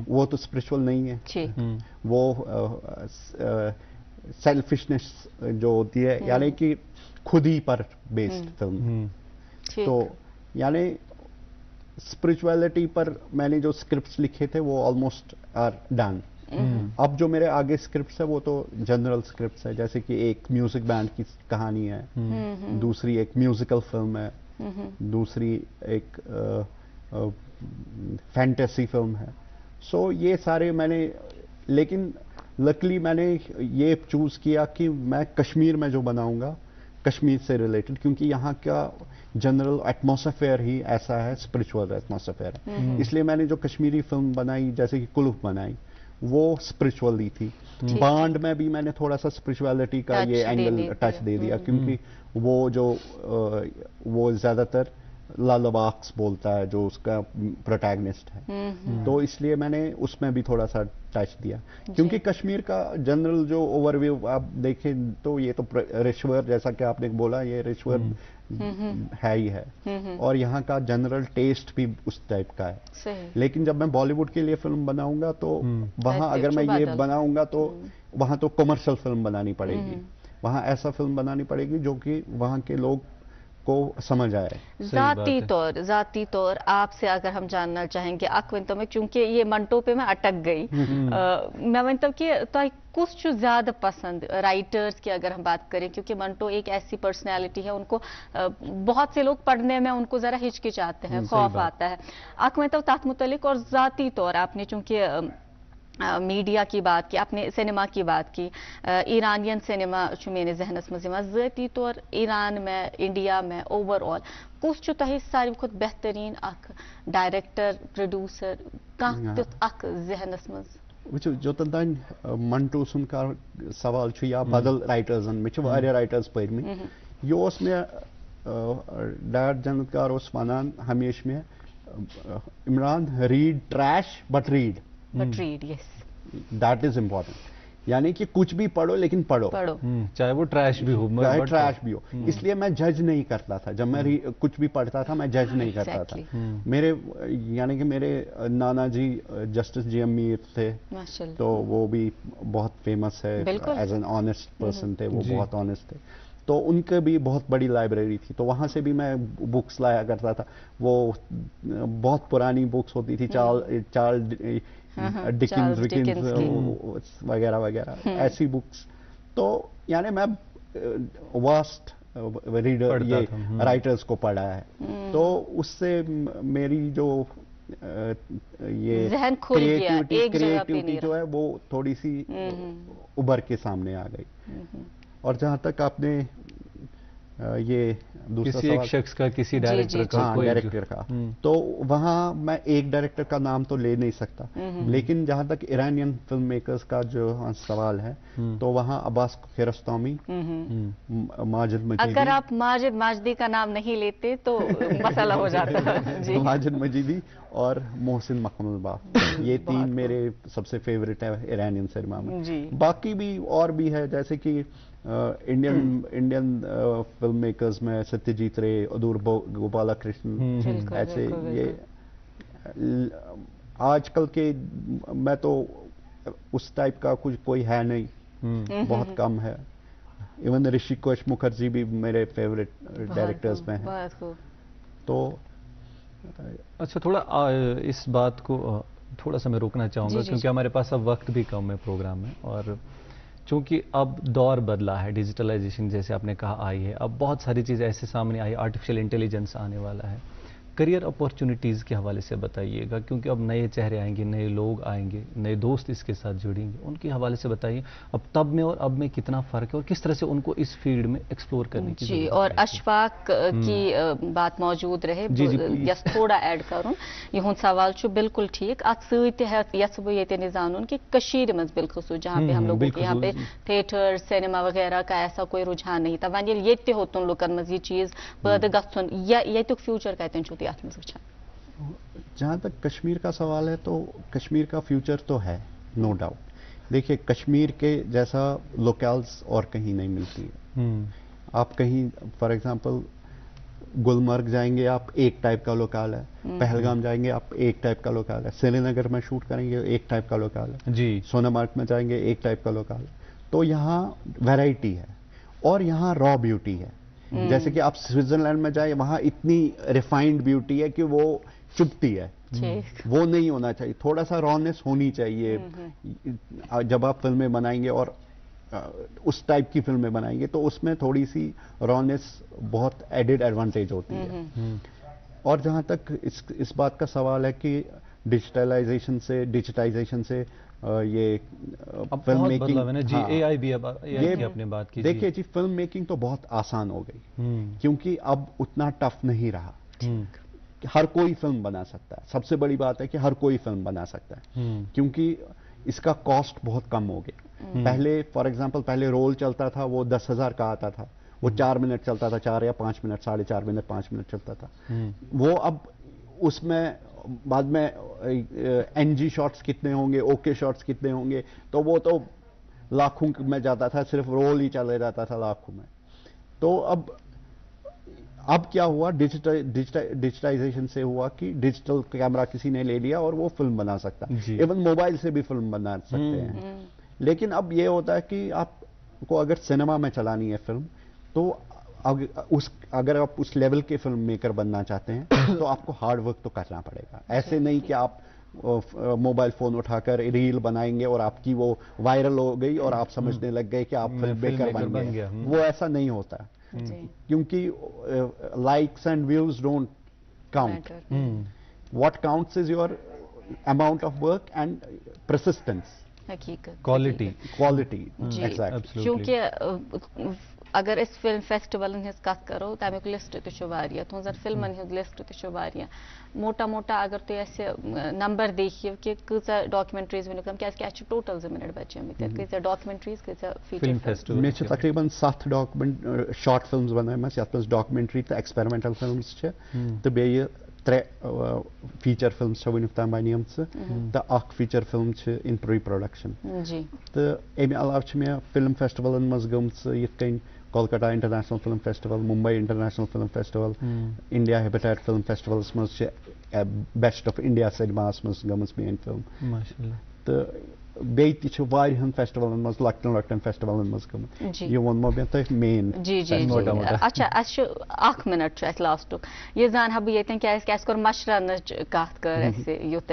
वो तो स्पिरिचुअल नहीं है, वो सेल्फिशनेस जो होती है यानी कि खुद ही पर बेस्ड फिल्म। तो यानी स्पिरिचुअलिटी पर मैंने जो स्क्रिप्ट्स लिखे थे वो ऑलमोस्ट आर डन। अब जो मेरे आगे स्क्रिप्ट्स है वो तो जनरल स्क्रिप्ट्स है, जैसे कि एक म्यूजिक बैंड की कहानी है, दूसरी एक म्यूजिकल फिल्म है, दूसरी एक फैंटेसी फिल्म है। सो ये सारे मैंने, लेकिन लकीली मैंने ये चूज किया कि मैं कश्मीर में जो बनाऊंगा कश्मीर से रिलेटेड, क्योंकि यहाँ का जनरल एटमॉस्फेयर ही ऐसा है, स्पिरिचुअल एटमॉस्फेयर है। इसलिए मैंने जो कश्मीरी फिल्म बनाई जैसे कि कुलूफ बनाई वो स्पिरिचुअली थी। बांड में भी मैंने थोड़ा सा स्पिरिचुअलिटी का ये एंगल टच दे दिया, क्योंकि वो जो वो ज्यादातर लालबाक्स बोलता है जो उसका प्रोटैगनिस्ट है, तो इसलिए मैंने उसमें भी थोड़ा सा टच दिया। क्योंकि कश्मीर का जनरल जो ओवरव्यू आप देखें तो ये तो रिश्वर, जैसा कि आपने बोला, ये रिश्वर है ही है, और यहाँ का जनरल टेस्ट भी उस टाइप का है। लेकिन जब मैं बॉलीवुड के लिए फिल्म बनाऊंगा तो वहाँ अगर मैं ये बनाऊंगा तो वहाँ तो कमर्शियल फिल्म बनानी पड़ेगी, वहाँ ऐसा फिल्म बनानी पड़ेगी जो कि वहाँ के लोग को समझ आए। जाती तौर आपसे अगर हम जानना चाहेंगे अक्विंतो में, क्योंकि ये मंटो पे मैं अटक गई, मैं मतलब कि तो कुछ ज्यादा पसंद राइटर्स की अगर हम बात करें, क्योंकि मंटो एक ऐसी पर्सनैलिटी है उनको बहुत से लोग पढ़ने में उनको जरा हिचकिचाते हैं, खौफ आता है। अक्विंतो तात मुतलिक और जाती तौर आपने चूंकि मीडिया की बात की, आपने सिनेमा की बात की, ईरानियन सिनेमा मेरे जहनस मज़ ज़ाती तौर ईरान में, इंडिया में ओवरऑल कुछ तह सारी खुद बेहतरीन अख डायरेक्टर प्रोड्यूसर कह अख जहनस मज़ जो तन मंटो सुन का सवाल या बदल राइटर्स में राइटर्स पढ़ योस में डैड जनतकार वनान हमेशा में Imran read trash but read yes. That is important. यानी कि कुछ भी पढ़ो लेकिन पढ़ो, चाहे वो ट्रैश भी हो, चाहे ट्रैश भी हो। इसलिए मैं जज नहीं करता था जब मैं कुछ भी पढ़ता था, मैं जज नहीं करता था। मेरे यानी कि मेरे नाना जी जस्टिस जी मीर थे, तो वो भी बहुत फेमस है एज एन ऑनेस्ट पर्सन थे, वो बहुत ऑनेस्ट थे, तो उनके भी बहुत बड़ी लाइब्रेरी थी, तो वहाँ से भी मैं बुक्स लाया करता था। वो बहुत पुरानी बुक्स होती थी, चार्ल्स डिकिंस वगैरह वगैरह ऐसी बुक्स। तो यानी मैं वास्ट रीडर ये राइटर्स को पढ़ा है, तो उससे मेरी जो ये क्रिएटिविटी जो है वो थोड़ी सी उभर के सामने आ गई। और जहां तक आपने ये दूसरा किसी एक शख्स का, किसी डायरेक्टर का, डायरेक्टर का, तो वहाँ मैं एक डायरेक्टर का नाम तो ले नहीं सकता, लेकिन जहाँ तक ईरानियन फिल्म मेकर्स का जो सवाल है, तो वहाँ अब्बास कियारोस्तामी, माजिद मजीदी, अगर आप माजिदी का नाम नहीं लेते तो मसला हो जाता जी। माजिद मजीदी और मोहसिन मखमलबाफ, ये तीन मेरे सबसे फेवरेट है ईरानियन सिनेमा में। बाकी भी और भी है, जैसे कि इंडियन फिल्म मेकर्स में सत्यजीत रे, अदूर गोपाला कृष्ण, ऐसे ये आजकल के मैं तो उस टाइप का कुछ कोई है नहीं, बहुत कम है। इवन ऋषि कोश मुखर्जी भी मेरे फेवरेट डायरेक्टर्स में हैं। बहुत खूब। तो अच्छा, थोड़ा इस बात को थोड़ा सा मैं रोकना चाहूँगा, क्योंकि हमारे पास अब वक्त भी कम है प्रोग्राम में, और चूंकि अब दौर बदला है, डिजिटलाइजेशन जैसे आपने कहा आई है, अब बहुत सारी चीज़ें ऐसे सामने आई, आर्टिफिशियल इंटेलिजेंस आने वाला है। करियर अपॉर्चुनिटीज़ के हवाले से बताइएगा, क्योंकि अब नए चेहरे आएंगे, नए लोग आएंगे, नए दोस्त इसके साथ जुड़ेंगे, उनके हवाले से बताइए अब तब में और अब में कितना फ़र्क है और किस तरह से उनको इस फील्ड में एक्सप्लोर करने की जी। और अशफाक की बात मौजूद रहे, यस थोड़ा ऐड करूँ, यहुंद सवाल छु बिल्कुल ठीक, अत सत बह ये जानून कि कशीर मज बिलखुसूस जहाँ पे हम लोगों के यहाँ पे थिएटर सिनेमा वगैरह का ऐसा कोई रुझान नहीं था, वन ये होतुन लुकन मज ये चीज़ पैदा गथुन या येतुक फ्यूचर कतन छु जहाँ तक कश्मीर का सवाल है, तो कश्मीर का फ्यूचर तो है, नो डाउट। देखिए, कश्मीर के जैसा लोकल्स और कहीं नहीं मिलती है। आप कहीं फॉर एग्जांपल गुलमर्ग जाएंगे, आप एक टाइप का लोकल है, पहलगाम जाएंगे आप एक टाइप का लोकल है, श्रीनगर में शूट करेंगे एक टाइप का लोकल है जी, सोनामार्ग में जाएंगे एक टाइप का लोकल है। तो यहाँ वैरायटी है और यहाँ रॉ ब्यूटी है। जैसे कि आप स्विट्जरलैंड में जाए, वहां इतनी रिफाइंड ब्यूटी है कि वो चुभती है, वो नहीं होना चाहिए, थोड़ा सा रॉनेस होनी चाहिए। जब आप फिल्में बनाएंगे और उस टाइप की फिल्में बनाएंगे तो उसमें थोड़ी सी रॉनेस बहुत एडेड एडवांटेज होती है। और जहां तक इस बात का सवाल है कि डिजिटाइजेशन से ये फिल्म मेकिंग, जी एआई भी अब AI की आपने बात की। देखिए जी, फिल्म मेकिंग तो बहुत आसान हो गई, क्योंकि अब उतना टफ नहीं रहा, हर कोई फिल्म बना सकता है। सबसे बड़ी बात है कि हर कोई फिल्म बना सकता है, क्योंकि इसका कॉस्ट बहुत कम हो गया। पहले फॉर एग्जांपल पहले रोल चलता था, वो 10,000 का आता था, वो 4 मिनट चलता था, 4 या 5 मिनट, 4.5 मिनट, 5 मिनट चलता था। वो अब उसमें बाद में एनजी शॉट्स कितने होंगे, ओके शॉट्स कितने होंगे, तो वो तो लाखों में जाता था, सिर्फ रोल ही चले जाता था लाखों में। तो अब क्या हुआ, डिजिटाइजेशन से हुआ कि डिजिटल कैमरा किसी ने ले लिया और वो फिल्म बना सकता है, इवन मोबाइल से भी फिल्म बना सकते हैं। लेकिन अब ये होता है कि आपको अगर सिनेमा में चलानी है फिल्म, तो अगर आप उस लेवल के फिल्म मेकर बनना चाहते हैं तो आपको हार्ड वर्क तो करना पड़ेगा। ऐसे नहीं कि आप मोबाइल फोन उठाकर रील बनाएंगे और आपकी वो वायरल हो गई और आप समझने लग गए कि आप फिल्म मेकर बन गए। वो ऐसा नहीं होता, क्योंकि likes and views don't count. What counts is your amount of work and persistence, quality exactly. क्योंकि अगर इस फिल्म फेस्टिवल हज कत करो, तमिक लिस्ट तुम फिल्मन हज लिस्ट मोटा मोटा अगर तुम नंबर देखियो कि कचा डॉक्यूमेंट्रीज वन क्या टोटल 2 मिनट बचे डॉक्यूमेंट्रीज फीचर मे तकरीबन 7 शॉर्ट फिल्म्स बनायमस, यथ मज डॉक्यूमेंट्री तो एक्सपेरिमेंटल फिल्म्स तो बेये 3 फीचर फिल्म्स वन ताम बनियमस तो 1 feature film in pre production. तो अमे अलाव मे फिल्म फेस्टिवलन मज गमस यिथ Kolkata international film festival, Mumbai international film festival, India habitat film festivals मज बेस्ट ऑफ इंडिया सिनेमास मज गमस मेन फिल्म माशाअल्लाह। तो बेति वारियन फेस्टिवलन मज लक्टन फेस्टिवलन मज गमस, ये वनमो मे तक मेन। जी जी अच्छा, 1 मिनट लास्टुक ये जान बह ये क्या कोर मशरनच कत कर युत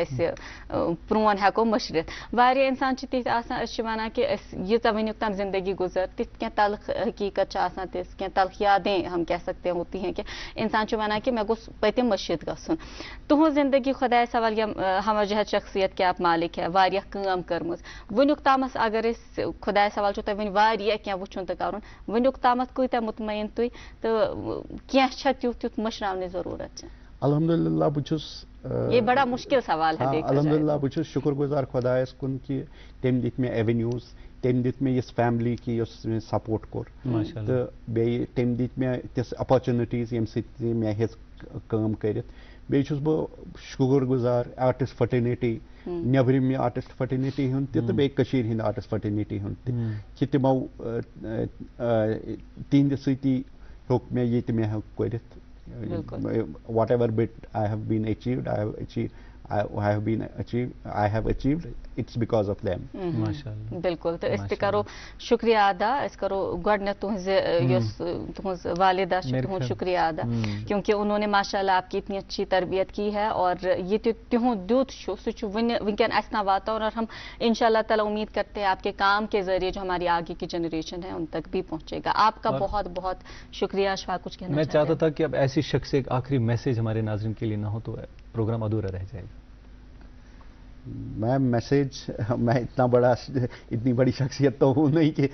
प्रोन हेको मशरित। वारिया इंसान तिथ वन कि यीचा वनुक तम जिंदगी गुजर, तिथ क्या तल्ख हकीकत तिथ क्या तल्ख यादें हम कह सकते हैं होती हैं कि इंसान वन कि मे गोस पतिम मस्जिद गसन। तुहज जिंदगी खुदा सवाल हम जहत शख्सियत क्या मालिक है, वारिया काम कर्म वनुक तामस अगर खुदा सवाल तुम वन क्या वुन तो कर वनुक तामत कूत मुतमैन तुम तो क्या तुथ तुथ मशरावने जरूरत? अल्हम्दुलिल्लाह ये बड़ा मुश्किल सवाल है। अल्हम्दुलिल्लाह बहुत शुक्रगुजार खुदायस कुन कि तम दित मे एवेन्यूज, तम दित मे इस फैमिली की सपोर्ट कोर, तो बे तम दित मे तिस अपॉर्चुनिटीज यम सि मे हेज काम करित। बे छुस बह शुक्रगुजार आर्टिस्ट फर्टर्निटी, नबरिम आर्टिस्ट फर्टर्निटी हुन तो बे कशीर हिंद आर्टिस्ट फर्टर्निटी हुन कि तिमो तिंद सती होक मे ये मे हेल्प करित। whatever bit I have been achieved, I have achieved I have achieved, it's because of them. माशाल्लाह बिल्कुल तो इस करो शुक्रिया अदा इस करो गॉडने तुझ वालिदा तुझ शुक्रिया अदा क्योंकि उन्होंने माशाल्लाह आपकी इतनी अच्छी तरबियत की है और ये त्यों दूत शो सु विंकन असना वाता और हम इंशाल्लाह ताला उम्मीद करते हैं आपके काम के जरिए जो हमारी आगे की जनरेशन है उन तक भी पहुंचेगा। आपका बहुत बहुत शुक्रिया। अशफाक कुछ कहना मैं चाहता था कि अब ऐसी शख्स एक आखिरी मैसेज हमारे नाज़रीन के लिए ना हो तो प्रोग्राम अधूरा रह जाएगा। मैं इतनी बड़ी शख्सियत तो हूँ नहीं कि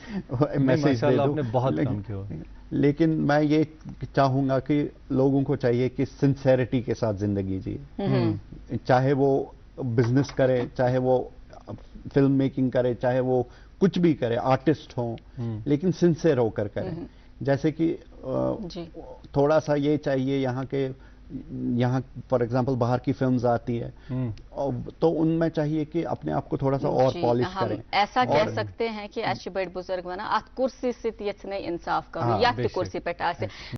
मैसेज दे दूं, आपने बहुत काम किया, लेकिन मैं ये चाहूँगा कि लोगों को चाहिए कि सिंसेरिटी के साथ ज़िंदगी जिए, चाहे वो बिजनेस करे, चाहे वो फिल्म मेकिंग करे, चाहे वो कुछ भी करे, आर्टिस्ट हो, लेकिन सिंसेर होकर करे। जैसे कि थोड़ा सा ये चाहिए यहाँ फॉर एग्जांपल बाहर की फिल्म्स आती है तो उनमें चाहिए कि अपने आप को थोड़ा सा और पॉलिश करें। ऐसा कह सकते हैं कि अच्छी बड़ बुजुर्ग बना कुर्सी से इंसाफ करो या कुर्सी पे